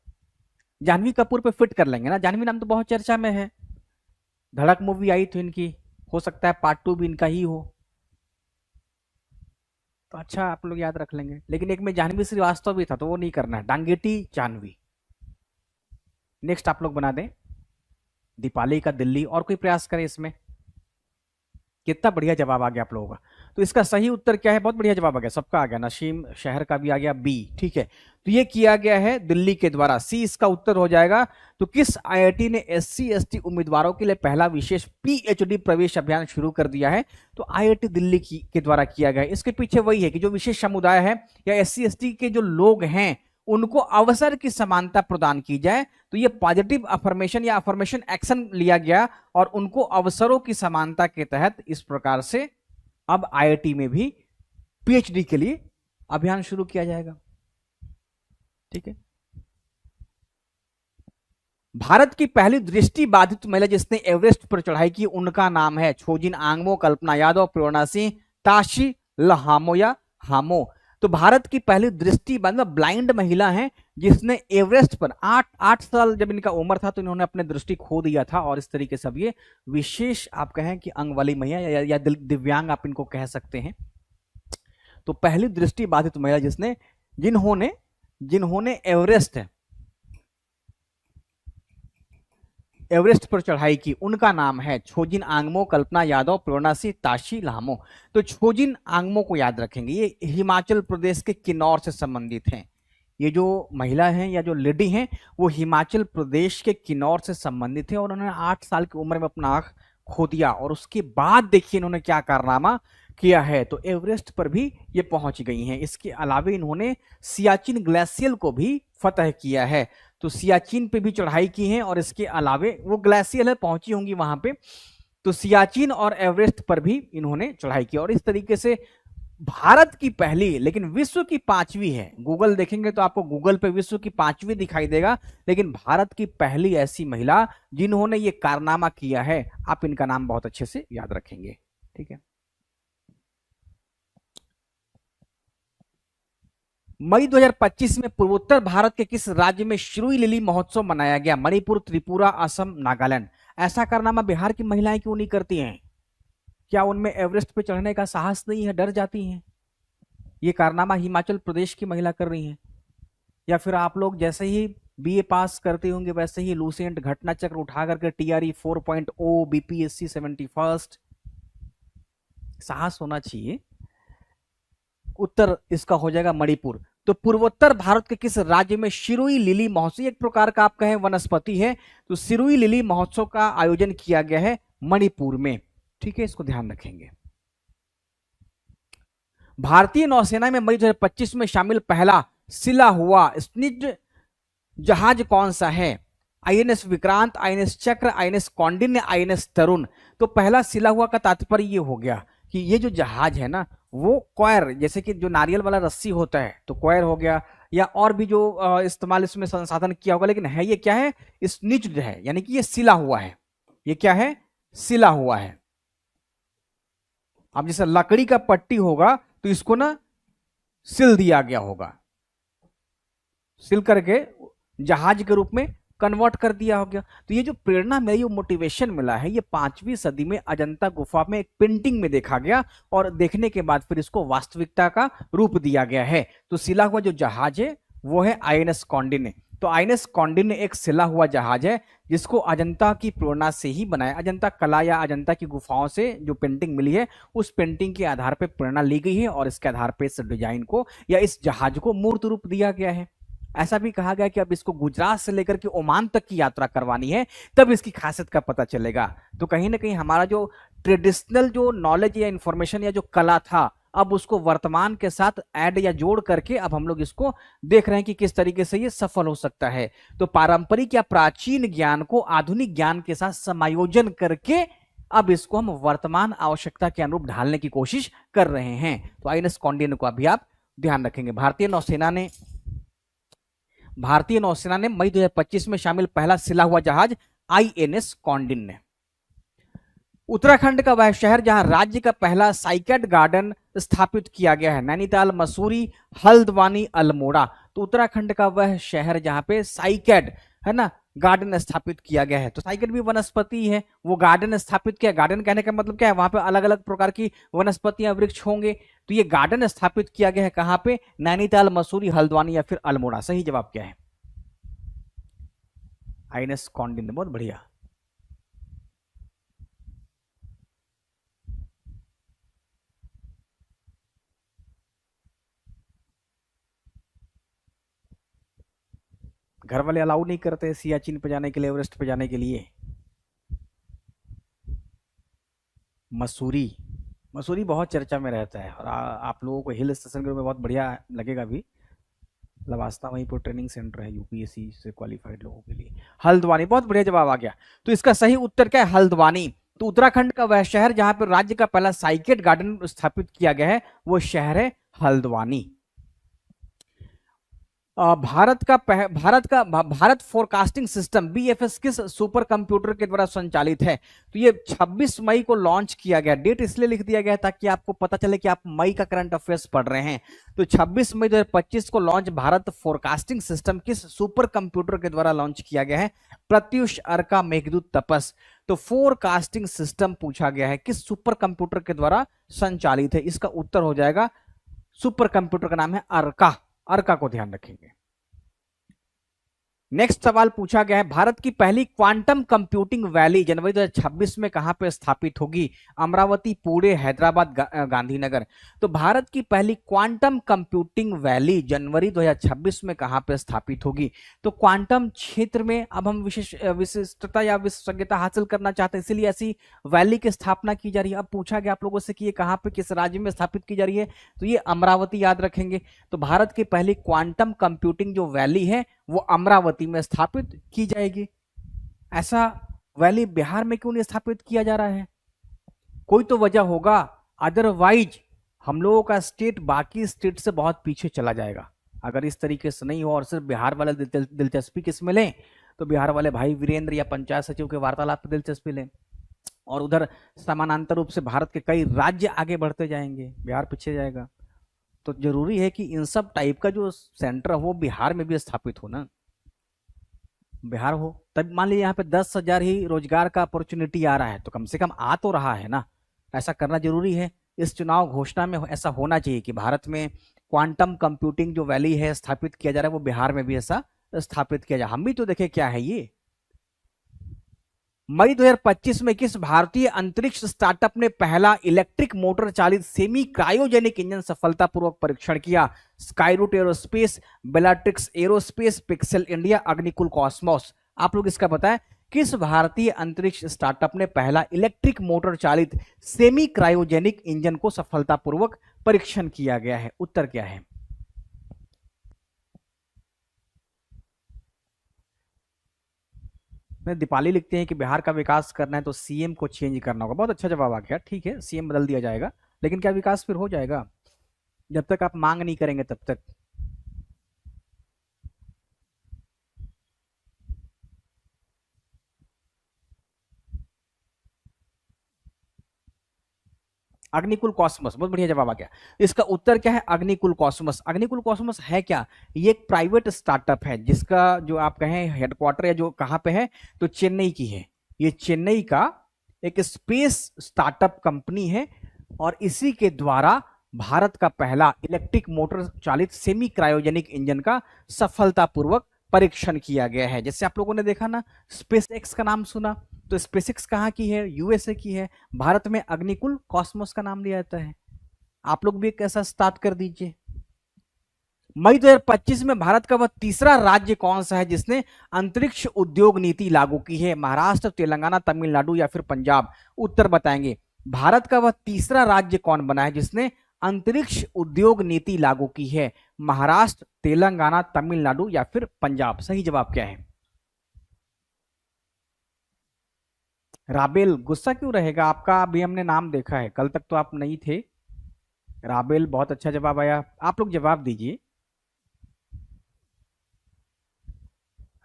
जानवी कपूर पे फिट कर लेंगे ना, जानवी नाम तो बहुत चर्चा में है, धड़क मूवी आई थी इनकी, हो सकता है पार्ट 2 भी इनका ही हो, तो अच्छा आप लोग याद रख लेंगे। लेकिन एक में जानवी श्रीवास्तव भी था तो वो नहीं करना है, डांगेटी जानवी। नेक्स्ट आप लोग बना दें दीपाली का दिल्ली, और कोई प्रयास करें इसमें। कितना बढ़िया जवाब आ गया आप लोगों का। तो इसका सही उत्तर क्या है? बहुत बढ़िया जवाब आ गया, सबका आ गया, नसीम शहर का भी आ गया, बी, ठीक है। तो ये किया गया है दिल्ली के द्वारा, सी इसका उत्तर हो जाएगा। तो किस आईआईटी ने एससी एसटी उम्मीदवारों के लिए पहला विशेष पीएचडी प्रवेश अभियान शुरू कर दिया है? तो आईआईटी दिल्ली के द्वारा किया गया है। इसके पीछे वही है कि जो विशेष समुदाय है या एससी एसटी के जो लोग हैं उनको अवसर की समानता प्रदान की जाए। तो ये पॉजिटिव अफर्मेशन या अफर्मेशन एक्शन लिया गया और उनको अवसरों की समानता के तहत इस प्रकार से अब आईआईटी में भी पीएचडी के लिए अभियान शुरू किया जाएगा, ठीक है। भारत की पहली दृष्टि बाधित महिला जिसने एवरेस्ट पर चढ़ाई की उनका नाम है छोजिन आंगमो, कल्पना यादव, प्रेरणा सिंह, ताशी लहामो या हामो। तो भारत की पहली दृष्टि मतलब ब्लाइंड महिला है जिसने एवरेस्ट पर 8 साल जब इनका उम्र था तो इन्होंने अपने दृष्टि खो दिया था। और इस तरीके से अब ये विशेष आप कहें कि अंग वाली महिला या दिव्यांग आप इनको कह सकते हैं। तो पहली दृष्टि बाधित महिला जिसने जिन्होंने जिन्होंने एवरेस्ट पर चढ़ाई की उनका नाम है छोजिन आंगमो, कल्पना यादव, प्रेरणा सिंह, ताशी लामो। तो छोजिन आंगमो को याद रखेंगे, ये हिमाचल प्रदेश के किन्नौर से संबंधित हैं। ये जो महिला हैं या जो लेडी हैं वो हिमाचल प्रदेश के किन्नौर से संबंधित है और उन्होंने 8 साल की उम्र में अपना आंख खो दिया और उसके बाद देखिए इन्होंने क्या कारनामा किया है। तो एवरेस्ट पर भी ये पहुंच गई हैं। इसके अलावा इन्होंने सियाचिन ग्लेशियर को भी फतह किया है। तो सियाचिन पे भी चढ़ाई की है और इसके अलावे वो ग्लेशियर है पहुंची होंगी वहां पे। तो सियाचिन और एवरेस्ट पर भी इन्होंने चढ़ाई की और इस तरीके से भारत की पहली लेकिन विश्व की 5वीं है। गूगल देखेंगे तो आपको गूगल पे विश्व की 5वीं दिखाई देगा, लेकिन भारत की पहली ऐसी महिला जिन्होंने ये कारनामा किया है। आप इनका नाम बहुत अच्छे से याद रखेंगे, ठीक है। मई 2025 में पूर्वोत्तर भारत के किस राज्य में श्रुई लिली महोत्सव मनाया गया? मणिपुर, त्रिपुरा, असम, नागालैंड। ऐसा कारनामा बिहार की महिलाएं क्यों नहीं करती हैं? क्या उनमें एवरेस्ट पे चढ़ने का साहस नहीं है, डर जाती हैं? ये कारनामा हिमाचल प्रदेश की महिला कर रही हैं। या फिर आप लोग जैसे ही बीए पास करते होंगे वैसे ही लूसेंट घटना चक्र उठा करके टीआरई 4.0, बीपीएससी 71st, साहस होना चाहिए। उत्तर इसका हो जाएगा मणिपुर। तो पूर्वोत्तर भारत के किस राज्य में सिरुई लिली महोत्सव, एक प्रकार का आप कहें वनस्पति है, तो सिरुई लिली महोत्सव का आयोजन किया गया है मणिपुर में, ठीक है, इसको ध्यान रखेंगे। भारतीय नौसेना में मई 2025 में शामिल पहला सिला हुआ स्निग्ध जहाज कौन सा है? आईएनएस विक्रांत, आईएनएस चक्र, आईएनएस कौंडिन्य, आईएनएस तरुण। तो पहला सिला हुआ का तात्पर्य ये हो गया कि ये जो जहाज है ना वो क्वायर, जैसे कि जो नारियल वाला रस्सी होता है तो क्वायर हो गया, या और भी जो इस्तेमाल इसमें संसाधन किया होगा, लेकिन है ये क्या है? स्निच्ड है, यानी कि ये सिला हुआ है। ये क्या है? सिला हुआ है। अब जैसे लकड़ी का पट्टी होगा तो इसको ना सिल दिया गया होगा, सिल करके जहाज के रूप में कन्वर्ट कर दिया हो गया। तो ये जो प्रेरणा मिली, मोटिवेशन मिला है, ये 5वीं सदी में अजंता गुफा में एक पेंटिंग में देखा गया और देखने के बाद फिर इसको वास्तविकता का रूप दिया गया है। तो सिला हुआ जो जहाज है वो है आईएनएस कौंडिन्य। तो आईएनएस कौंडिन्य एक सिला हुआ जहाज है जिसको अजंता की प्रेरणा से ही बनाया, अजंता कला या अजंता की गुफाओं से जो पेंटिंग मिली है उस पेंटिंग के आधार पर प्रेरणा ली गई है और इसके आधार पर इस डिजाइन को या इस जहाज को मूर्त रूप दिया गया है। ऐसा भी कहा गया कि अब इसको गुजरात से लेकर के ओमान तक की यात्रा करवानी है, तब इसकी खासियत का पता चलेगा। तो कहीं ना कहीं हमारा जो ट्रेडिशनल जो नॉलेज या इंफॉर्मेशन या जो कला था, अब उसको वर्तमान के साथ ऐड या जोड़ करके अब हम लोग इसको देख रहे हैं कि किस तरीके से ये सफल हो सकता है। तो पारंपरिक या प्राचीन ज्ञान को आधुनिक ज्ञान के साथ समायोजन करके अब इसको हम वर्तमान आवश्यकता के अनुरूप ढालने की कोशिश कर रहे हैं। तो आईएनएस कौंडिन्य को अभी आप ध्यान रखेंगे। भारतीय नौसेना ने मई 2025 में शामिल पहला सिला हुआ जहाज आईएनएस कौंडिन्य। उत्तराखंड का वह शहर जहां राज्य का पहला साइकेड गार्डन स्थापित किया गया है? नैनीताल, मसूरी, हल्द्वानी, अल्मोड़ा। तो उत्तराखंड का वह शहर जहां पे साइकेड है ना गार्डन स्थापित किया गया है। तो साइकेड भी वनस्पति है, वो गार्डन स्थापित किया। गार्डन कहने का मतलब क्या है? वहां पे अलग अलग प्रकार की वनस्पतियां, वृक्ष होंगे। तो ये गार्डन स्थापित किया गया है कहां पे? नैनीताल, मसूरी, हल्द्वानी या फिर अल्मोड़ा। सही जवाब क्या है? आईएनएस कौंडिन्य। बहुत बढ़िया। घर वाले अलाउ नहीं करते सियाचिन पे जाने के लिए, एवरेस्ट पे जाने के लिए। मसूरी, मसूरी बहुत चर्चा में रहता है और आप लोगों को हिल स्टेशन के रूप में बहुत बढ़िया लगेगा भी। लवास्ता वहीं पर ट्रेनिंग सेंटर है यूपीएससी से क्वालिफाइड लोगों के लिए। हल्द्वानी, बहुत बढ़िया जवाब आ गया। तो इसका सही उत्तर क्या है? हल्द्वानी। तो उत्तराखंड का वह शहर जहां पर राज्य का पहला साइकेड गार्डन स्थापित किया गया है वो शहर है Haldwani. Bharat forecasting system BFS किस सुपर कंप्यूटर के द्वारा संचालित है? तो ये 26 मई को लॉन्च किया गया। डेट इसलिए लिख दिया गया ताकि आपको पता चले कि आप मई का करंट अफेयर्स पढ़ रहे हैं। तो 26 मई 2025 को लॉन्च भारत फोरकास्टिंग सिस्टम किस सुपर कंप्यूटर के द्वारा लॉन्च किया गया है? प्रत्युष अर्का मेघदूत तपस। तो फोरकास्टिंग सिस्टम पूछा गया है किस सुपर कंप्यूटर के द्वारा संचालित है? इसका उत्तर हो जाएगा, सुपर कंप्यूटर का नाम है अर्का। अर्का को ध्यान रखेंगे। नेक्स्ट सवाल पूछा गया है, भारत की पहली क्वांटम कंप्यूटिंग वैली जनवरी 2026 में कहां पे स्थापित होगी? अमरावती, पुणे, हैदराबाद, गांधीनगर। तो भारत की पहली क्वांटम कंप्यूटिंग वैली जनवरी 2026 में कहां पे स्थापित होगी? तो क्वांटम क्षेत्र में अब हम विशिष्टता या विशेषज्ञता हासिल करना चाहते हैं, इसीलिए ऐसी वैली की स्थापना की जा रही है। अब पूछा गया आप लोगों से कि ये कहां पे, किस राज्य में स्थापित की जा रही है? तो ये अमरावती, याद रखेंगे। तो भारत की पहली क्वांटम कंप्यूटिंग जो वैली है वो अमरावती में स्थापित की जाएगी। ऐसा वैली बिहार में क्यों नहीं स्थापित किया जा रहा है? कोई तो वजह होगा, अदरवाइज हम लोगों का स्टेट बाकी स्टेट से बहुत पीछे चला जाएगा। अगर इस तरीके से नहीं हो और सिर्फ बिहार वाले दिलचस्पी किस में लें, तो बिहार वाले भाई वीरेंद्र या पंचायत सचिव के वार्तालाप पर दिलचस्पी लें, और उधर समानांतर रूप से भारत के कई राज्य आगे बढ़ते जाएंगे, बिहार पीछे जाएगा। तो जरूरी है कि इन सब टाइप का जो सेंटर हो बिहार में भी स्थापित हो ना, बिहार हो। तब मान लीजिए यहाँ पे 10,000 ही रोजगार का अपॉर्चुनिटी आ रहा है, तो कम से कम आ तो रहा है ना। ऐसा करना जरूरी है। इस चुनाव घोषणा में ऐसा होना चाहिए कि भारत में क्वांटम कंप्यूटिंग जो वैली है स्थापित किया जा रहा है, वो बिहार में भी ऐसा स्थापित किया जाए। हम भी तो देखे क्या है ये। मई 2025 में किस भारतीय अंतरिक्ष स्टार्टअप ने पहला इलेक्ट्रिक मोटर चालित सेमी क्रायोजेनिक इंजन सफलतापूर्वक परीक्षण किया? Skyroot aerospace, Bellatrix aerospace, pixel India, Agnikul Cosmos. आप लोग इसका बताएं, किस भारतीय अंतरिक्ष स्टार्टअप ने पहला इलेक्ट्रिक मोटर चालित सेमी क्रायोजेनिक इंजन को सफलतापूर्वक परीक्षण किया गया है? उत्तर क्या है? दीपाली लिखते हैं कि बिहार का विकास करना है तो सीएम को चेंज करना होगा। बहुत अच्छा जवाब आ गया। ठीक है, सीएम बदल दिया जाएगा, लेकिन क्या विकास फिर हो जाएगा? जब तक आप मांग नहीं करेंगे तब तक। अग्निकुल कॉस्मोस, बहुत बढ़िया जवाब आ गया। इसका उत्तर क्या है? अग्निकुल कॉस्मोस। अग्निकुल कॉस्मोस है क्या? ये एक प्राइवेट स्टार्टअप है जिसका जो आप कहें हेडक्वार्टर या जो कहां पे है, तो चेन्नई की है। ये चेन्नई का एक स्पेस स्टार्टअप कंपनी है, और इसी के द्वारा भारत का पहला इलेक्ट्रिक मोटर चालित सेमी क्रायोजेनिक इंजन का सफलतापूर्वक परीक्षण किया गया है। जैसे आप लोगों ने देखा ना, स्पेस एक्स का नाम सुना, तो स्पेसिक्स कहाँ की है? यूएसए की है। भारत में अग्निकुल कॉस्मोस का नाम लिया जाता है। आप लोग भी एक ऐसा स्टार्ट कर दीजिए। मई 2025 में भारत का वह तीसरा राज्य कौन सा है जिसने अंतरिक्ष उद्योग नीति लागू की है? महाराष्ट्र, तेलंगाना, तमिलनाडु या फिर पंजाब? उत्तर बताएंगे। भारत का वह तीसरा राज्य कौन बना है जिसने अंतरिक्ष उद्योग नीति लागू की है? महाराष्ट्र, तेलंगाना, तमिलनाडु या फिर पंजाब? सही जवाब क्या है? राबेल। गुस्सा क्यों रहेगा आपका? अभी हमने नाम देखा है, कल तक तो आप नहीं थे। राबेल, बहुत अच्छा जवाब आया। आप लोग जवाब दीजिए।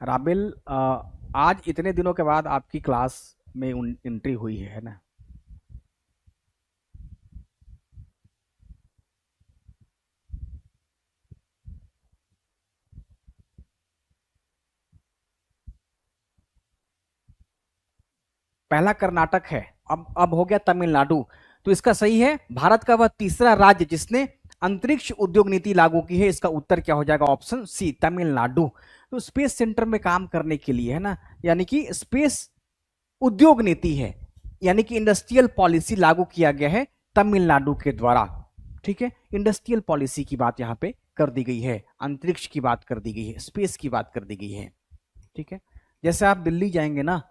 राबेल, आज इतने दिनों के बाद आपकी क्लास में एंट्री हुई है ना? पहला कर्नाटक है, अब हो गया तमिलनाडु। तो इसका सही है, भारत का वह तीसरा राज्य जिसने अंतरिक्ष उद्योग नीति लागू की है। इसका उत्तर क्या हो जाएगा? Option C, Tamil Nadu. तो स्पेस सेंटर में काम करने के लिए है ना, यानी कि स्पेस उद्योग नीति है, यानी कि इंडस्ट्रियल पॉलिसी लागू किया गया है तमिलनाडु के द्वारा। ठीक है, इंडस्ट्रियल पॉलिसी की बात यहां पे कर दी गई है, अंतरिक्ष की बात कर दी गई है, स्पेस की बात कर दी गई है। ठीक है, जैसे आप दिल्ली जाएंगे ना,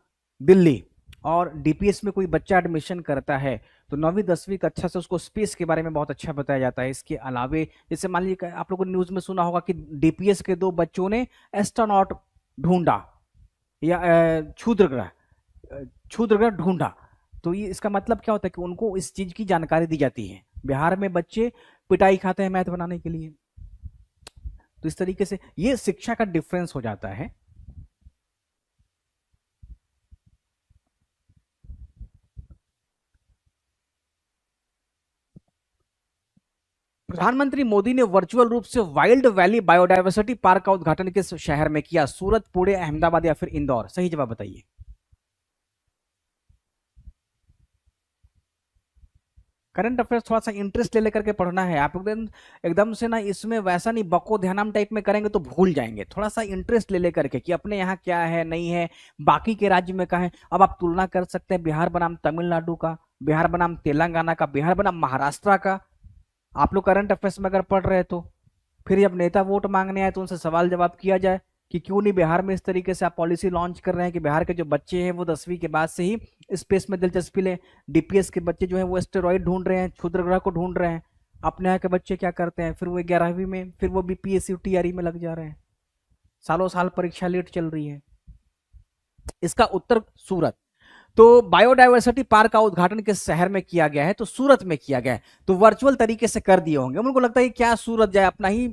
दिल्ली, और डीपीएस में कोई बच्चा एडमिशन करता है तो 9वीं 10वीं कक्षा से उसको स्पेस के बारे में बहुत अच्छा बताया जाता है। इसके अलावे जैसे मान लीजिए आप लोगों ने न्यूज में सुना होगा कि डीपीएस के 2 बच्चों ने एस्ट्रोनॉट ढूंढा, या क्षुद्रग्रह ढूंढा। तो ये इसका मतलब क्या होता है कि उनको इस चीज की जानकारी दी जाती है। बिहार में बच्चे पिटाई खाते हैं मैथ बनाने के लिए। तो इस तरीके से ये शिक्षा का डिफरेंस हो जाता है। प्रधानमंत्री मोदी ने वर्चुअल रूप से वाइल्ड वैली बायोडायवर्सिटी पार्क का उद्घाटन किस शहर में किया? सूरत, पुणे, अहमदाबाद या फिर इंदौर? सही जवाब बताइए। करंट अफेयर्स थोड़ा सा इंटरेस्ट ले लेकर के पढ़ना है। आप एकदम एकदम से ना इसमें वैसा नहीं बको ध्यानाम टाइप में करेंगे तो भूल जाएंगे। थोड़ा सा इंटरेस्ट ले लेकर के कि अपने यहाँ क्या है नहीं है, बाकी के राज्य में क्या है। अब आप तुलना कर सकते हैं बिहार बनाम तमिलनाडु का, बिहार बनाम तेलंगाना का, बिहार बनाम महाराष्ट्र का। आप लोग करंट अफेयर्स में अगर पढ़ रहे तो फिर जब नेता वोट मांगने आए तो उनसे सवाल जवाब किया जाए कि क्यों नहीं बिहार में इस तरीके से आप पॉलिसी लॉन्च कर रहे हैं कि बिहार के जो बच्चे हैं वो 10वीं के बाद से ही स्पेस में दिलचस्पी लें। डीपीएस के बच्चे जो हैं वो एस्टेरॉइड ढूंढ रहे हैं, क्षुद्र ग्रह को ढूंढ रहे हैं। अपने यहाँ के बच्चे क्या करते हैं, फिर वो 11वीं में फिर वो बीपीएससी टीआरई में लग जा रहे हैं। सालों साल परीक्षा लेट चल रही है। इसका उत्तर सूरत। तो बायोडायवर्सिटी पार्क का उद्घाटन किस शहर में किया गया है? तो सूरत में किया गया है। तो वर्चुअल तरीके से कर दिए होंगे। उनको लगता है कि क्या सूरत जाए, अपना ही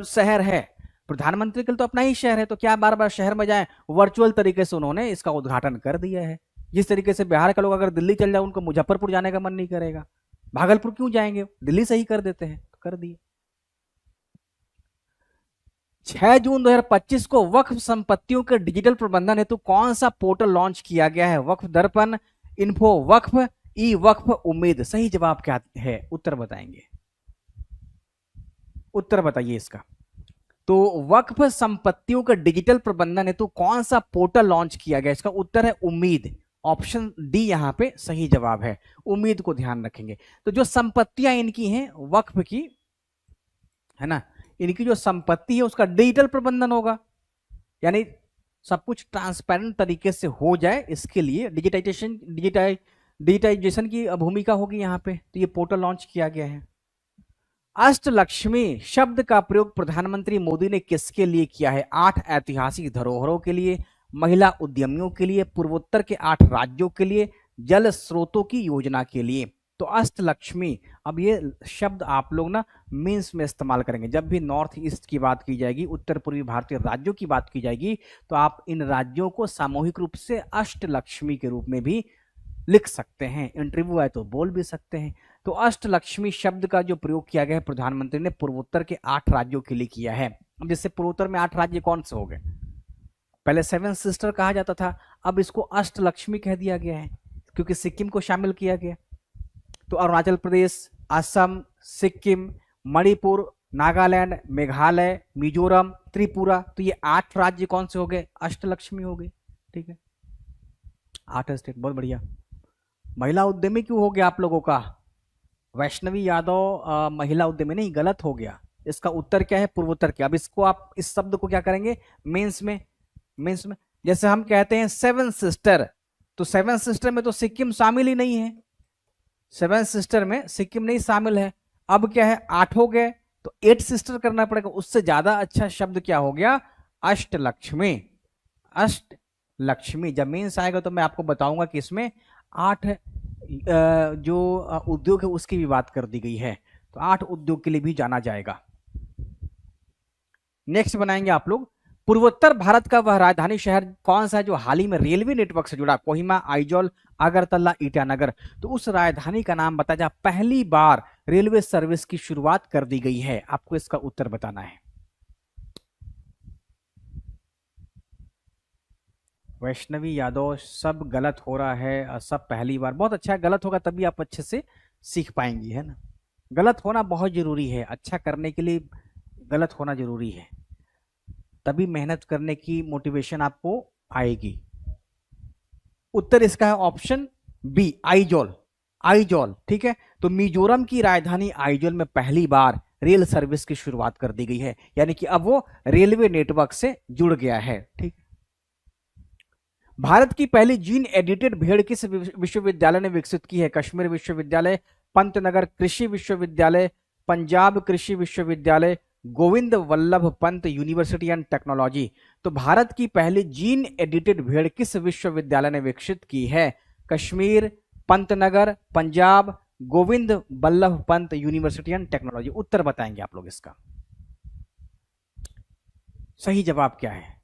शहर है, प्रधानमंत्री के लिए तो अपना ही शहर है, तो क्या बार बार शहर में जाए। वर्चुअल तरीके से उन्होंने इसका उद्घाटन कर दिया है। जिस तरीके से बिहार के लोग अगर दिल्ली चल जाए उनको मुजफ्फरपुर जाने का मन नहीं करेगा, भागलपुर क्यों जाएंगे, दिल्ली से ही कर देते हैं, तो कर दिए। 6 जून 2025 को वक्फ संपत्तियों के डिजिटल प्रबंधन हेतु कौन सा पोर्टल लॉन्च किया गया है? वक्फ दर्पण, इन्फो वक्फ, ई वक्फ, उम्मीद? सही जवाब क्या है? उत्तर बताएंगे, उत्तर बताइए इसका। तो वक्फ संपत्तियों के डिजिटल प्रबंधन हेतु कौन सा पोर्टल लॉन्च किया गया? इसका उत्तर है उम्मीद। ऑप्शन डी यहां पे सही जवाब है। उम्मीद को ध्यान रखेंगे। तो जो संपत्तियां इनकी हैं वक्फ की, है ना, इनकी जो संपत्ति है उसका डिजिटल प्रबंधन होगा, यानी सब कुछ ट्रांसपेरेंट तरीके से हो जाए, इसके लिए डिजिटाइजेशन की भूमिका होगी यहाँ पे। तो ये पोर्टल लॉन्च किया गया है। अष्टलक्ष्मी शब्द का प्रयोग प्रधानमंत्री मोदी ने किसके लिए किया है? 8 ऐतिहासिक धरोहरों के लिए, महिला उद्यमियों के लिए, पूर्वोत्तर के 8 राज्यों के लिए, जल स्रोतों की योजना के लिए। तो अष्टलक्ष्मी, अब ये शब्द आप लोग ना मीन्स में इस्तेमाल करेंगे। जब भी नॉर्थ ईस्ट की बात की जाएगी, उत्तर पूर्वी भारतीय राज्यों की बात की जाएगी, तो आप इन राज्यों को सामूहिक रूप से अष्टलक्ष्मी के रूप में भी लिख सकते हैं। इंटरव्यू आए तो बोल भी सकते हैं। तो अष्टलक्ष्मी शब्द का जो प्रयोग किया गया है प्रधानमंत्री ने पूर्वोत्तर के 8 राज्यों के लिए किया है। अब जैसे पूर्वोत्तर में 8 राज्य कौन से हो गए? पहले 7 सिस्टर कहा जाता था, अब इसको अष्टलक्ष्मी कह दिया गया है क्योंकि सिक्किम को शामिल किया गया। तो अरुणाचल प्रदेश, असम, सिक्किम, मणिपुर, नागालैंड, मेघालय, मिजोरम, त्रिपुरा, तो ये 8 राज्य कौन से हो गए? अष्टलक्ष्मी हो गए। ठीक है, 8 स्टेट, बहुत बढ़िया। महिला उद्यमी क्यों हो गया आप लोगों का? वैष्णवी यादव महिला उद्यमी नहीं, गलत हो गया। इसका उत्तर क्या है? पूर्वोत्तर के। अब इसको आप इस शब्द को क्या करेंगे मेंस में, मेंस में जैसे हम कहते हैं 7 सिस्टर, तो 7 सिस्टर में तो सिक्किम शामिल ही नहीं है। 7 सिस्टर में सिक्किम नहीं शामिल है। अब क्या है, 8 हो गए, तो 8 सिस्टर करना पड़ेगा। उससे ज्यादा अच्छा शब्द क्या हो गया? अष्टलक्ष्मी। अष्टलक्ष्मी जब मीन्स आएगा तो मैं आपको बताऊंगा कि इसमें 8 जो उद्योग है उसकी भी बात कर दी गई है। तो 8 उद्योग के लिए भी जाना जाएगा। नेक्स्ट बनाएंगे आप लोग, पूर्वोत्तर भारत का वह राजधानी शहर कौन सा है जो हाल ही में रेलवे नेटवर्क से जुड़ा? कोहिमा, आइजॉल, अगरतला, ईटानगर। तो उस राजधानी का नाम बता जहां पहली बार रेलवे सर्विस की शुरुआत कर दी गई है। आपको इसका उत्तर बताना है। वैष्णवी यादव, सब गलत हो रहा है, सब पहली बार। बहुत अच्छा है, गलत होगा तभी आप अच्छे से सीख पाएंगी, है ना। गलत होना बहुत जरूरी है, अच्छा करने के लिए गलत होना जरूरी है, तभी मेहनत करने की मोटिवेशन आपको आएगी। उत्तर इसका है ऑप्शन बी, आइजॉल। आइजॉल, ठीक है। तो मिजोरम की राजधानी आइजॉल में पहली बार रेल सर्विस की शुरुआत कर दी गई है, यानी कि अब वो रेलवे नेटवर्क से जुड़ गया है। ठीक। भारत की पहली जीन एडिटेड भेड़ किस विश्वविद्यालय ने विकसित की है? कश्मीर विश्वविद्यालय, पंतनगर कृषि विश्वविद्यालय, पंजाब कृषि विश्वविद्यालय, Govind Vallabh Pant university and technology. तो भारत की पहली जीन एडिटेड भेड़ किस विश्वविद्यालय ने विकसित की है? Kashmir, Pantnagar, Punjab, Govind Vallabh Pant university and technology. उत्तर बताएंगे आप लोग इसका। सही जवाब क्या है?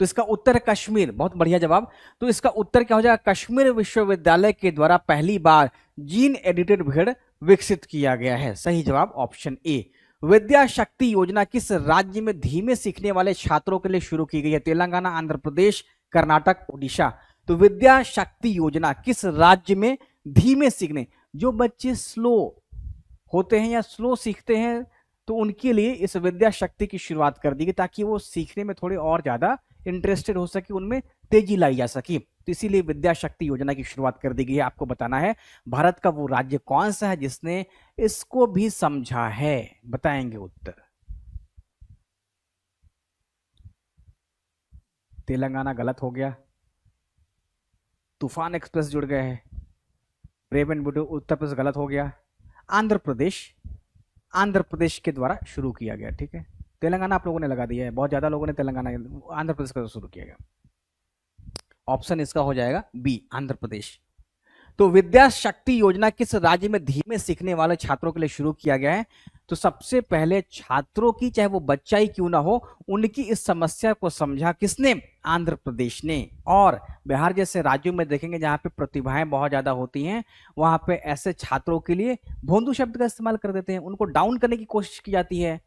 तो इसका उत्तर है कश्मीर। बहुत बढ़िया जवाब। तो इसका उत्तर क्या हो जाएगा? कश्मीर विश्वविद्यालय के द्वारा पहली बार जीन एडिटेड भेड़ विकसित किया गया है। सही जवाब ऑप्शन ए। विद्या शक्ति योजना किस राज्य में धीमे सीखने वाले छात्रों के लिए शुरू की गई है? तेलंगाना, आंध्र प्रदेश, कर्नाटक, उड़ीसा। तो विद्या शक्ति योजना किस राज्य में धीमे सीखने, जो बच्चे स्लो होते हैं या स्लो सीखते हैं, तो उनके लिए इस विद्या शक्ति की शुरुआत कर दी गई ताकि वो सीखने में थोड़े और ज्यादा इंटरेस्टेड हो सके, उनमें तेजी लाई जा सके। तो इसीलिए विद्या शक्ति योजना की शुरुआत कर दी गई है। आपको बताना है भारत का वो राज्य कौन सा है जिसने इसको भी समझा है। बताएंगे उत्तर। तेलंगाना गलत हो गया। तूफान एक्सप्रेस जुड़ गए हैं। Brave and beauty Uttar Pradesh गलत हो गया। आंध्र प्रदेश, आंध्र प्रदेश के द्वारा शुरू किया गया। ठीक है, तेलंगाना आप लोगों ने लगा दिया है, बहुत ज्यादा लोगों ने तेलंगाना, आंध्र प्रदेश का शुरू किया गया। ऑप्शन इसका हो जाएगा बी, आंध्र प्रदेश। तो विद्या शक्ति योजना किस राज्य में धीमे सीखने वाले छात्रों के लिए शुरू किया गया है? तो सबसे पहले छात्रों की, चाहे वो बच्चा ही क्यों ना हो, उनकी इस समस्या को समझा किसने? आंध्र प्रदेश ने। और बिहार जैसे राज्यों में देखेंगे जहां पे प्रतिभाएं बहुत ज्यादा होती हैं, वहां पे ऐसे छात्रों के लिए भोंदू शब्द का इस्तेमाल कर देते हैं, उनको डाउन करने की कोशिश की जाती है,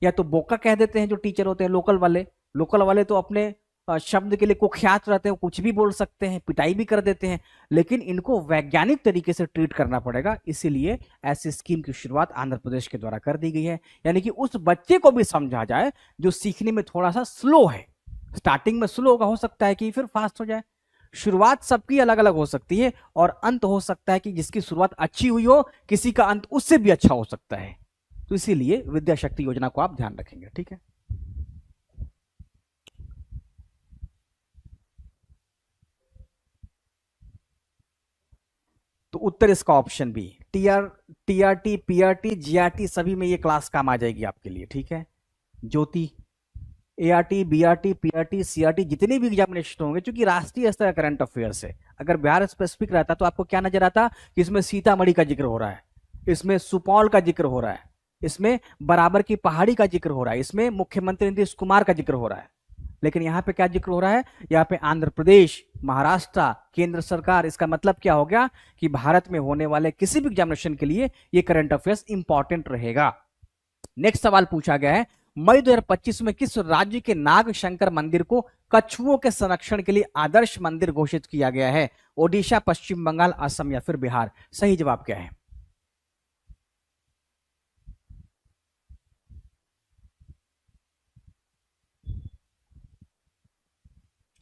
या तो बोका कह देते हैं जो टीचर होते हैं। लोकल वाले तो अपने शब्द के लिए कुख्यात रहते हैं, कुछ भी बोल सकते हैं, पिटाई भी कर देते हैं, लेकिन इनको वैज्ञानिक तरीके से ट्रीट करना पड़ेगा। इसीलिए ऐसी स्कीम की शुरुआत आंध्र प्रदेश के द्वारा कर दी गई है, यानी कि उस बच्चे को भी समझा जाए जो सीखने में थोड़ा सा स्लो है। स्टार्टिंग में स्लो हो सकता है कि फिर फास्ट हो जाए। शुरुआत सबकी अलग अलग हो सकती है और अंत हो सकता है कि जिसकी शुरुआत अच्छी हुई हो, किसी का अंत उससे भी अच्छा हो सकता है। तो इसीलिए विद्या शक्ति योजना को आप ध्यान रखेंगे। ठीक है, तो उत्तर इसका option B, TRT, PRT, GRT सभी में ये क्लास काम आ जाएगी आपके लिए। ठीक है, ज्योति, एआरटी, बीआरटी, पीआरटी, सीआरटी, जितने भी एग्जामिनेशन होंगे, क्योंकि राष्ट्रीय स्तर का करंट अफेयर्स है, अगर बिहार स्पेसिफिक रहता तो आपको क्या नजर आता कि इसमें सीतामढ़ी का जिक्र हो रहा है, इसमें सुपौल का जिक्र हो रहा है, इसमें बराबर की पहाड़ी का जिक्र हो रहा है, इसमें मुख्यमंत्री नीतीश कुमार का जिक्र हो रहा है। लेकिन यहां पे क्या जिक्र हो रहा है? यहां पे आंध्र प्रदेश, महाराष्ट्र, केंद्र सरकार। इसका मतलब क्या हो गया कि भारत में होने वाले किसी भी एग्जामिनेशन के लिए ये करंट अफेयर्स इंपॉर्टेंट रहेगा। नेक्स्ट सवाल पूछा गया है, मई 2025 में किस राज्य के नाग शंकर मंदिर को कछुओं के संरक्षण के लिए आदर्श मंदिर घोषित किया गया है? ओडिशा, पश्चिम बंगाल, असम या फिर बिहार। सही जवाब क्या है?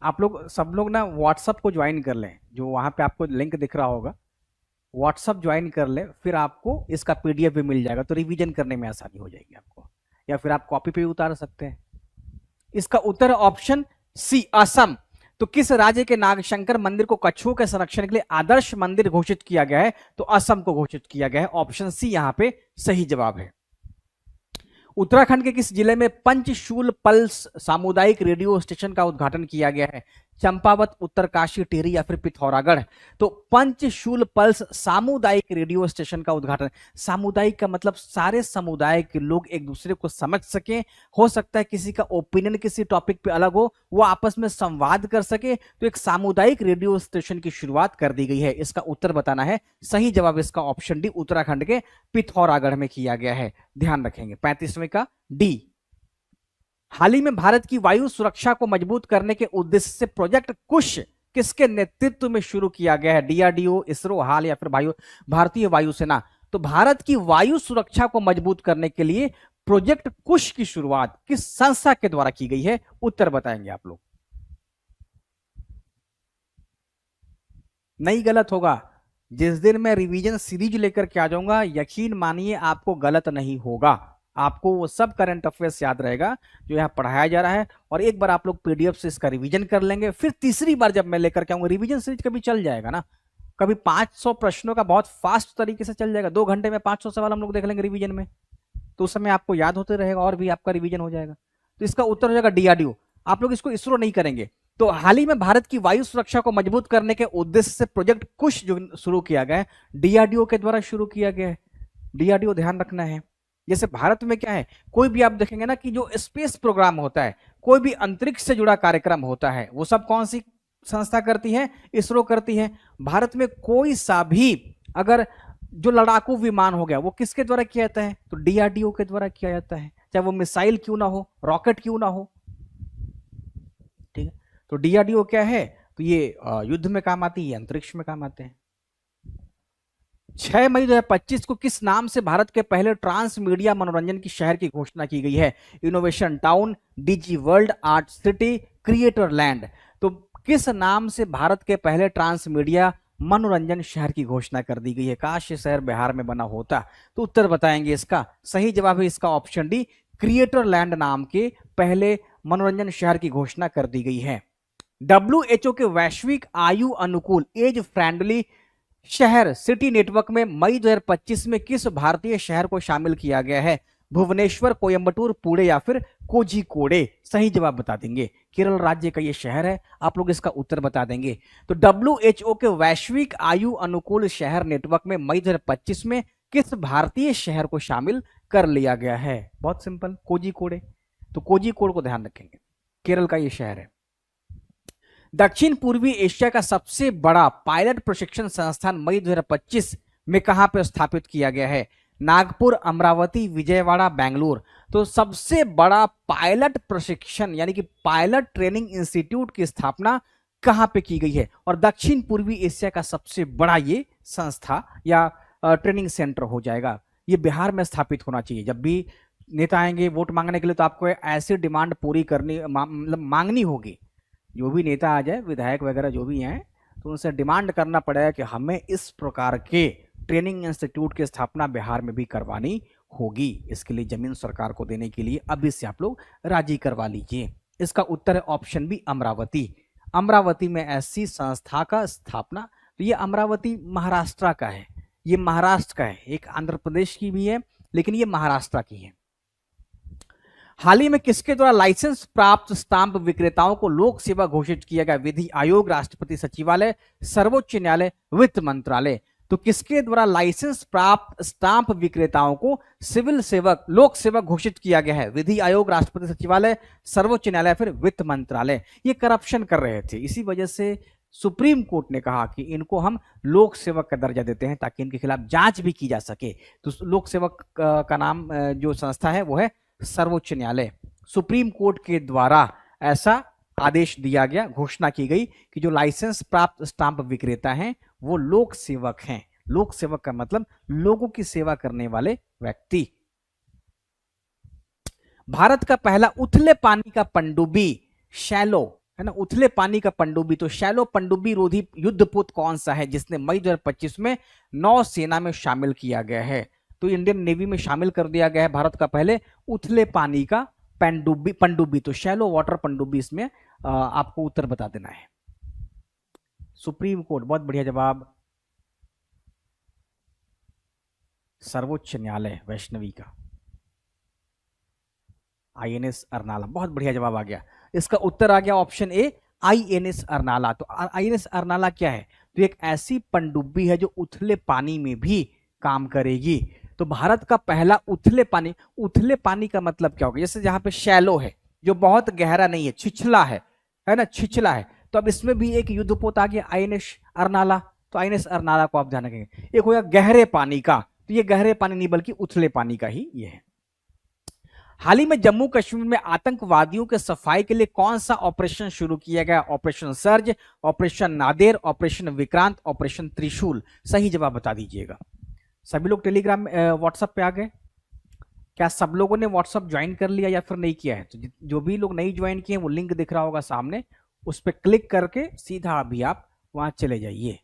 आप लोग सब लोग ना व्हाट्सअप को ज्वाइन कर लें, जो वहां पे आपको लिंक दिख रहा होगा, व्हाट्सअप ज्वाइन कर लें, फिर आपको इसका पीडीएफ भी मिल जाएगा, तो रिवीजन करने में आसानी हो जाएगी आपको, या फिर आप कॉपी पे भी उतार सकते हैं। इसका उत्तर है ऑप्शन सी, असम। तो किस राज्य के नागशंकर मंदिर को कछुओं के संरक्षण के लिए आदर्श मंदिर घोषित किया गया है? तो असम को घोषित किया गया है। ऑप्शन सी यहां पे सही जवाब है। उत्तराखंड के किस जिले में पंचशूल पल्स सामुदायिक रेडियो स्टेशन का उद्घाटन किया गया है? चंपावत, उत्तरकाशी, टिहरी या फिर पिथौरागढ़। तो पंचशूल पल्स सामुदायिक रेडियो स्टेशन का उद्घाटन, सामुदायिक का मतलब सारे समुदाय के लोग एक दूसरे को समझ सके, हो सकता है किसी का ओपिनियन किसी टॉपिक पे अलग हो, वो आपस में संवाद कर सके, तो एक सामुदायिक रेडियो स्टेशन की शुरुआत कर दी गई है। इसका उत्तर बताना है। सही जवाब इसका ऑप्शन डी, उत्तराखंड के पिथौरागढ़ में किया गया है। ध्यान रखेंगे 35वें का डी। हाल ही में भारत की वायु सुरक्षा को मजबूत करने के उद्देश्य से प्रोजेक्ट कुश किसके नेतृत्व में शुरू किया गया है? डीआरडीओ, इसरो, हाल या फिर भारतीय वायुसेना। तो भारत की वायु सुरक्षा को मजबूत करने के लिए प्रोजेक्ट कुश की शुरुआत किस संस्था के द्वारा की गई है? उत्तर बताएंगे आप लोग। नहीं गलत होगा। जिस दिन मैं रिवीजन सीरीज लेकर के आ जाऊंगा, यकीन मानिए आपको गलत नहीं होगा, आपको वो सब करंट अफेयर्स याद रहेगा जो यहाँ पढ़ाया जा रहा है। और एक बार आप लोग पीडीएफ से इसका रिवीजन कर लेंगे, फिर तीसरी बार जब मैं लेकर के आऊंगा, रिवीजन सीरीज कभी चल जाएगा ना, कभी 500 प्रश्नों का बहुत फास्ट तरीके से चल जाएगा, 2 घंटे में 500 सवाल हम लोग देख लेंगे रिवीजन में, तो उस समय आपको याद होते रहेगा और भी आपका रिवीजन हो जाएगा। तो इसका उत्तर हो जाएगा डीआरडीओ। आप लोग इसको इसरो नहीं करेंगे। तो हाल ही में भारत की वायु सुरक्षा को मजबूत करने के उद्देश्य से प्रोजेक्ट कुश जो शुरू किया गया है, डीआरडीओ के द्वारा शुरू किया गया है। डीआरडीओ ध्यान रखना है। जैसे भारत में क्या है, कोई भी आप देखेंगे ना कि जो स्पेस प्रोग्राम होता है, कोई भी अंतरिक्ष से जुड़ा कार्यक्रम होता है, वो सब कौन सी संस्था करती है? इसरो करती है। भारत में कोई सा भी अगर जो लड़ाकू विमान हो गया वो किसके द्वारा किया जाता है? तो डीआरडीओ के द्वारा किया जाता है, चाहे वो मिसाइल क्यों ना हो, रॉकेट क्यों ना हो। ठीक है, तो डीआरडीओ क्या है? तो ये युद्ध में काम आती है, अंतरिक्ष में काम आते हैं। 6 मई 2025 को किस नाम से भारत के पहले ट्रांस मीडिया मनोरंजन की शहर की घोषणा की गई है? Innovation town, DG world, art city, creator land. तो किस नाम से भारत के पहले ट्रांस मीडिया मनोरंजन शहर की घोषणा कर दी गई है? काश ये शहर बिहार में बना होता। तो उत्तर बताएंगे इसका, सही जवाब है इसका ऑप्शन डी, क्रिएटर लैंड नाम के पहले मनोरंजन शहर की घोषणा कर दी गई है। WHO के वैश्विक आयु अनुकूल एज फ्रेंडली शहर सिटी नेटवर्क में मई 2025 में किस भारतीय शहर को शामिल किया गया है? भुवनेश्वर, कोयंबटूर, पुणे या फिर कोझिकोडे। सही जवाब बता देंगे, केरल राज्य का ये शहर है। आप लोग इसका उत्तर बता देंगे। तो WHO के वैश्विक आयु अनुकूल शहर नेटवर्क में मई 2025 में किस भारतीय शहर को शामिल कर लिया गया है? बहुत सिंपल, कोझिकोडे। तो कोझिकोड को ध्यान रखेंगे, केरल का ये शहर है। दक्षिण पूर्वी एशिया का सबसे बड़ा पायलट प्रशिक्षण संस्थान मई 2025 में कहां पर स्थापित किया गया है? नागपुर, अमरावती, विजयवाड़ा, बेंगलुरु। तो सबसे बड़ा पायलट प्रशिक्षण यानी कि पायलट ट्रेनिंग इंस्टीट्यूट की स्थापना कहां पे की गई है? और दक्षिण पूर्वी एशिया का सबसे बड़ा ये संस्था या ट्रेनिंग सेंटर हो जाएगा, ये बिहार में स्थापित होना चाहिए। जब भी नेता आएंगे वोट मांगने के लिए तो आपको ऐसी डिमांड पूरी करनी मतलब मांगनी होगी। जो भी नेता आ जाए, विधायक वगैरह जो भी हैं, तो उनसे डिमांड करना पड़ेगा कि हमें इस प्रकार के ट्रेनिंग इंस्टीट्यूट की स्थापना बिहार में भी करवानी होगी। इसके लिए जमीन सरकार को देने के लिए अभी से आप लोग राजी करवा लीजिए। इसका उत्तर है ऑप्शन बी, अमरावती। अमरावती में ऐसी संस्था का स्थापना, तो ये अमरावती महाराष्ट्र का है, ये महाराष्ट्र का है, एक आंध्र प्रदेश की भी है लेकिन ये महाराष्ट्र की है। हाल ही में किसके द्वारा लाइसेंस प्राप्त स्टाम्प विक्रेताओं को लोक सेवा घोषित किया गया? विधि आयोग, राष्ट्रपति सचिवालय, सर्वोच्च न्यायालय, वित्त मंत्रालय। तो किसके द्वारा लाइसेंस प्राप्त स्टाम्प विक्रेताओं को सिविल सेवक, लोक सेवक घोषित किया गया है? विधि आयोग, राष्ट्रपति सचिवालय, सर्वोच्च न्यायालय, फिर वित्त मंत्रालय। ये करप्शन कर रहे थे, इसी वजह से सुप्रीम कोर्ट ने कहा कि इनको हम लोक सेवक का दर्जा देते हैं ताकि इनके खिलाफ जांच भी की जा सके। तो लोक सेवक का नाम जो संस्था है वो है सर्वोच्च न्यायालय। सुप्रीम कोर्ट के द्वारा ऐसा आदेश दिया गया, घोषणा की गई कि जो लाइसेंस प्राप्त स्टाम्प विक्रेता हैं वो लोक सेवक हैं। लोक सेवक का मतलब लोगों की सेवा करने वाले व्यक्ति। भारत का पहला उथले पानी का पनडुब्बी शैलो है ना, उथले पानी का पनडुब्बी, तो शैलो पनडुब्बी रोधी युद्धपोत कौन सा है जिसने मई 2025 में नौसेना में शामिल किया गया है? तो इंडियन नेवी में शामिल कर दिया गया है भारत का पहले उथले पानी का पनडुब्बी। तो शैलो वाटर पनडुब्बी इसमें आपको उत्तर बता देना है। सुप्रीम कोर्ट, बहुत बढ़िया जवाब, सर्वोच्च न्यायालय वैष्णवी का। INS अरनाला, बहुत बढ़िया जवाब आ गया। इसका उत्तर आ गया ऑप्शन ए, INS अरनाला। तो INS अरनाला क्या है? तो एक ऐसी पनडुब्बी है जो उथले पानी में भी काम करेगी। तो भारत का पहला उथले पानी का मतलब क्या होगा? जैसे जहां पे शैलो है, जो बहुत गहरा नहीं है, छिछला है ना, छिछला है। तो अब इसमें भी एक युद्धपोत आ गया INS अरनाला। तो INS अरनाला को आप ध्यान रखेंगे। एक होगा गहरे पानी का, तो ये गहरे पानी नहीं बल्कि उथले पानी का ही ये है। हाल ही में जम्मू कश्मीर में आतंकवादियों के सफाई के लिए कौन सा ऑपरेशन शुरू किया गया? ऑपरेशन सर्ज, ऑपरेशन नादेर, ऑपरेशन विक्रांत, ऑपरेशन त्रिशूल। सही जवाब बता दीजिएगा। सभी लोग टेलीग्राम व्हाट्सएप पे आ गए? क्या सब लोगों ने व्हाट्सएप ज्वाइन कर लिया या फिर नहीं किया है? तो जो भी लोग नहीं ज्वाइन किए वो लिंक दिख रहा होगा सामने, उस पर क्लिक करके सीधा अभी आप वहां चले जाइए।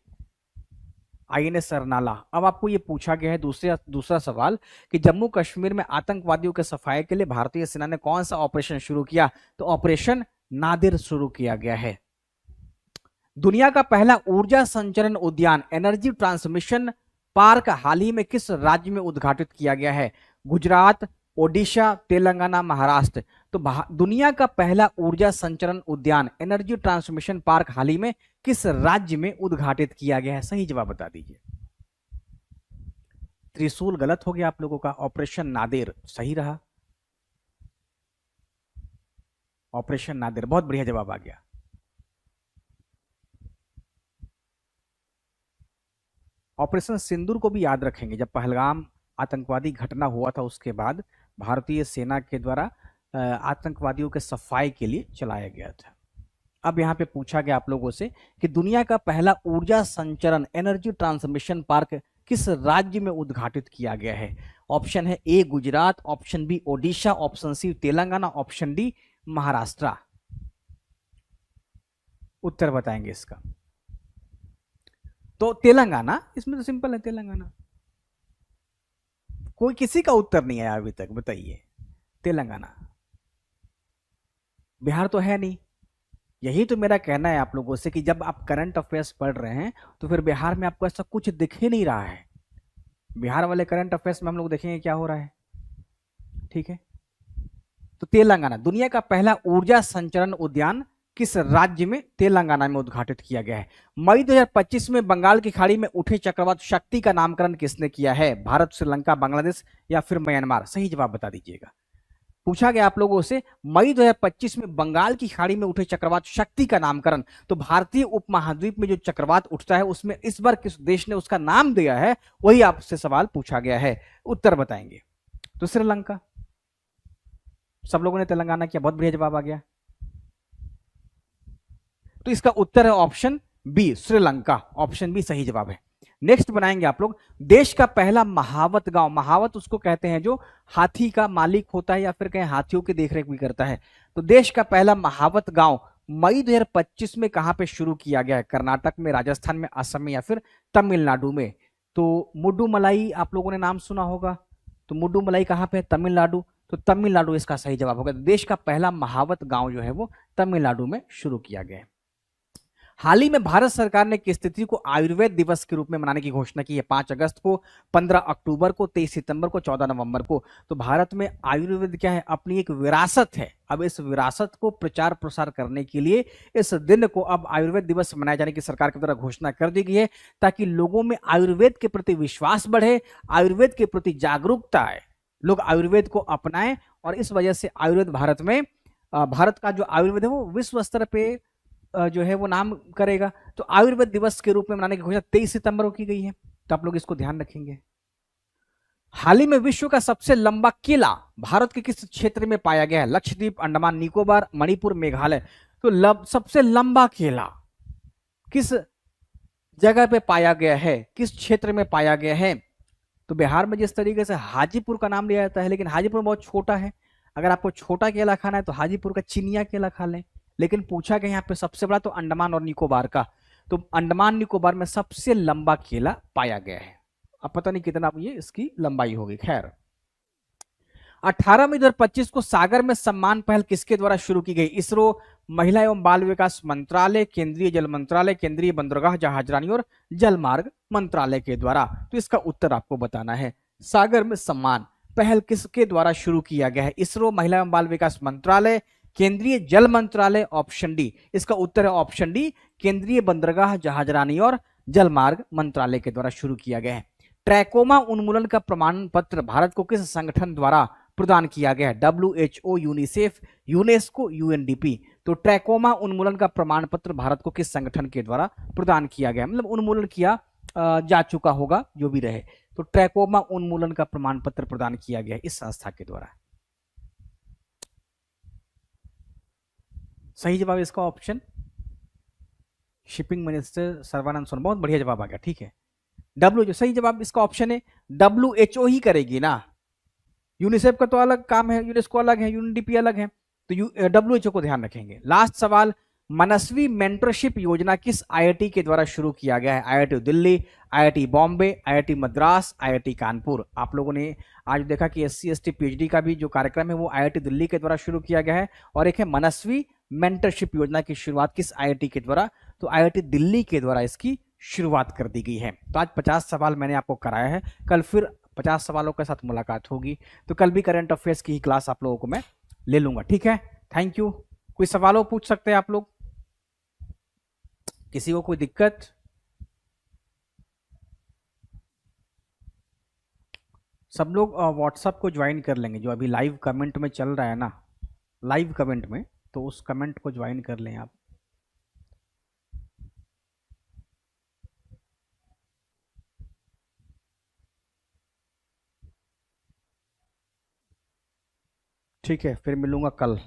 INS अरनाला। अब आपको ये पूछा गया है दूसरा सवाल कि जम्मू कश्मीर में आतंकवादियों के सफाई के लिए भारतीय सेना ने कौन सा ऑपरेशन शुरू किया? तो ऑपरेशन नादिर शुरू किया गया है। दुनिया का पहला ऊर्जा संचरण उद्यान एनर्जी ट्रांसमिशन पार्क हाल ही में किस राज्य में उद्घाटित किया गया है? गुजरात, ओडिशा, तेलंगाना, महाराष्ट्र। तो दुनिया का पहला ऊर्जा संचरण उद्यान एनर्जी ट्रांसमिशन पार्क हाल ही में किस राज्य में उद्घाटित किया गया है? सही जवाब बता दीजिए। त्रिशूल गलत हो गया आप लोगों का, ऑपरेशन नादिर सही रहा। ऑपरेशन नादिर, बहुत बढ़िया जवाब आ गया। ऑपरेशन सिंदूर को भी याद रखेंगे, जब पहलगाम आतंकवादी घटना हुआ था उसके बाद भारतीय सेना के द्वारा आतंकवादियों के सफाई के लिए चलाया गया था। अब यहाँ पे पूछा गया आप लोगों से कि दुनिया का पहला ऊर्जा संचरण एनर्जी ट्रांसमिशन पार्क किस राज्य में उद्घाटित किया गया है? ऑप्शन है A Gujarat, option B Odisha, option C Telangana, option D Maharashtra. उत्तर बताएंगे इसका। तो तेलंगाना, इसमें तो सिंपल है तेलंगाना, कोई किसी का उत्तर नहीं आया अभी तक, बताइए। तेलंगाना, बिहार तो है नहीं। यही तो मेरा कहना है आप लोगों से कि जब आप करंट अफेयर्स पढ़ रहे हैं तो फिर बिहार में आपको ऐसा कुछ दिख ही नहीं रहा है। बिहार वाले करंट अफेयर्स में हम लोग देखेंगे क्या हो रहा है, ठीक है। तो तेलंगाना, दुनिया का पहला ऊर्जा संचरण उद्यान किस राज्य में? तेलंगाना में उद्घाटित किया गया है। मई 2025 में बंगाल की खाड़ी में उठे चक्रवात शक्ति का नामकरण किसने किया है? भारत, श्रीलंका, बांग्लादेश या फिर म्यांमार? सही जवाब बता दीजिएगा। पूछा गया आप लोगों से मई 2025 में बंगाल की खाड़ी में उठे चक्रवात शक्ति का नामकरण, तो भारतीय उपमहाद्वीप में जो चक्रवात उठता है उसमें इस बार किस देश ने उसका नाम दिया है, वही आपसे सवाल पूछा गया है। उत्तर बताएंगे। तो श्रीलंका, सब लोगों ने तेलंगाना किया, बहुत बढ़िया जवाब आ गया। तो इसका उत्तर है option B, Sri Lanka. Option B सही जवाब है। नेक्स्ट बनाएंगे आप लोग, देश का पहला महावत गांव, महावत उसको कहते हैं जो हाथी का मालिक होता है या फिर कहीं हाथियों की देखरेख भी करता है। तो देश का पहला महावत गांव मई 2025 में कहां पे शुरू किया गया है? कर्नाटक में, राजस्थान में, असम में या फिर तमिलनाडु में? तो मुड्डुमलाई आप लोगों ने नाम सुना होगा, तो मुड्डुमलाई कहां पे है? तमिलनाडु। तो तमिलनाडु इसका सही जवाब होगा। देश का पहला महावत गांव जो है वो तमिलनाडु में शुरू किया गया है। हाल ही में भारत सरकार ने किस तिथि को आयुर्वेद दिवस के रूप में मनाने की घोषणा की है? 5 अगस्त को, 15 अक्टूबर को, 23 सितंबर को, 14 नवंबर को? तो भारत में आयुर्वेद क्या है? अपनी एक विरासत है। अब इस विरासत को प्रचार प्रसार करने के लिए इस दिन को अब आयुर्वेद दिवस मनाए जाने की सरकार के द्वारा घोषणा कर दी गई है, ताकि लोगों में आयुर्वेद के प्रति विश्वास बढ़े, आयुर्वेद के प्रति जागरूकता आए, लोग आयुर्वेद को अपनाएं। और इस वजह से आयुर्वेद भारत में, भारत का जो आयुर्वेद है वो विश्व स्तर पे जो है वो नाम करेगा। तो आयुर्वेद दिवस के रूप में मनाने की घोषणा 23 सितंबर को की गई है, तो आप लोग इसको ध्यान रखेंगे। हाल ही में विश्व का सबसे लंबा किला भारत के किस क्षेत्र में पाया गया है? लक्षद्वीप, अंडमान निकोबार, मणिपुर, मेघालय? तो सबसे लंबा किला किस जगह पे पाया गया है, किस क्षेत्र में पाया गया है? तो बिहार में जिस तरीके से हाजीपुर का नाम लिया जाता है, लेकिन हाजीपुर बहुत छोटा है। अगर आपको छोटा केला खाना है तो हाजीपुर का चिनिया केला खा लें। लेकिन पूछा गया यहाँ पे सबसे बड़ा तो अंडमान और निकोबार का, तो अंडमान निकोबार में सबसे लंबा केला पाया गया है। अब पता नहीं कितना ये इसकी लंबाई होगी। खैर, 18 मई 2025 को सागर में सम्मान पहल किसके द्वारा शुरू की गई? इसरो, महिला एवं बाल विकास मंत्रालय, केंद्रीय जल मंत्रालय, केंद्रीय बंदरगाह जहाजरानी और जलमार्ग मंत्रालय के द्वारा? तो इसका उत्तर आपको बताना है। सागर में सम्मान पहल किसके द्वारा शुरू किया गया है? इसरो, महिला एवं बाल विकास मंत्रालय, केंद्रीय जल मंत्रालय, ऑप्शन डी। इसका उत्तर है ऑप्शन डी, केंद्रीय बंदरगाह जहाजरानी और जलमार्ग मंत्रालय के द्वारा शुरू किया गया है। ट्रैकोमा उन्मूलन का प्रमाण पत्र भारत को किस संगठन द्वारा प्रदान किया गया है? WHO, UNICEF, UNESCO, UNDP? तो ट्रैकोमा उन्मूलन का प्रमाण पत्र भारत को किस संगठन के द्वारा प्रदान किया गया? मतलब उन्मूलन किया जा चुका होगा जो भी रहे, तो ट्रैकोमा उन्मूलन का प्रमाण पत्र प्रदान किया गया इस संस्था के द्वारा। सही जवाब इसका option, shipping minister Sarbananda Sonowal. बहुत बढ़िया जवाब आ गया, ठीक है। WHO सही जवाब इसका ऑप्शन है। WHO ही करेगी ना, यूनिसेफ का तो अलग काम है, यूनेस्को अलग है, UNDP अलग है, तो WHO को ध्यान रखेंगे। लास्ट सवाल, मनस्वी मेंटरशिप योजना किस IIT के द्वारा शुरू किया गया है? IIT Delhi, IIT Bombay, IIT Madras, IIT Kanpur? आप लोगों ने आज देखा कि SC ST PhD का भी जो कार्यक्रम है वो IIT दिल्ली के द्वारा शुरू किया गया है, और एक है मनस्वी मेंटरशिप योजना की शुरुआत किस IIT के द्वारा? तो IIT दिल्ली के द्वारा इसकी शुरुआत कर दी गई है। तो आज 50 सवाल मैंने आपको कराया है, कल फिर 50 सवालों के साथ मुलाकात होगी। तो कल भी करंट अफेयर्स की ही क्लास आप लोगों को मैं ले लूंगा, ठीक है। Thank you. कोई सवालों पूछ सकते हैं आप लोग, किसी को कोई दिक्कत? सब लोग व्हाट्सअप को ज्वाइन कर लेंगे, जो अभी लाइव कमेंट में चल रहा है ना, लाइव कमेंट में, तो उस कमेंट को ज्वाइन कर लें आप। ठीक है, फिर मिलूंगा कल।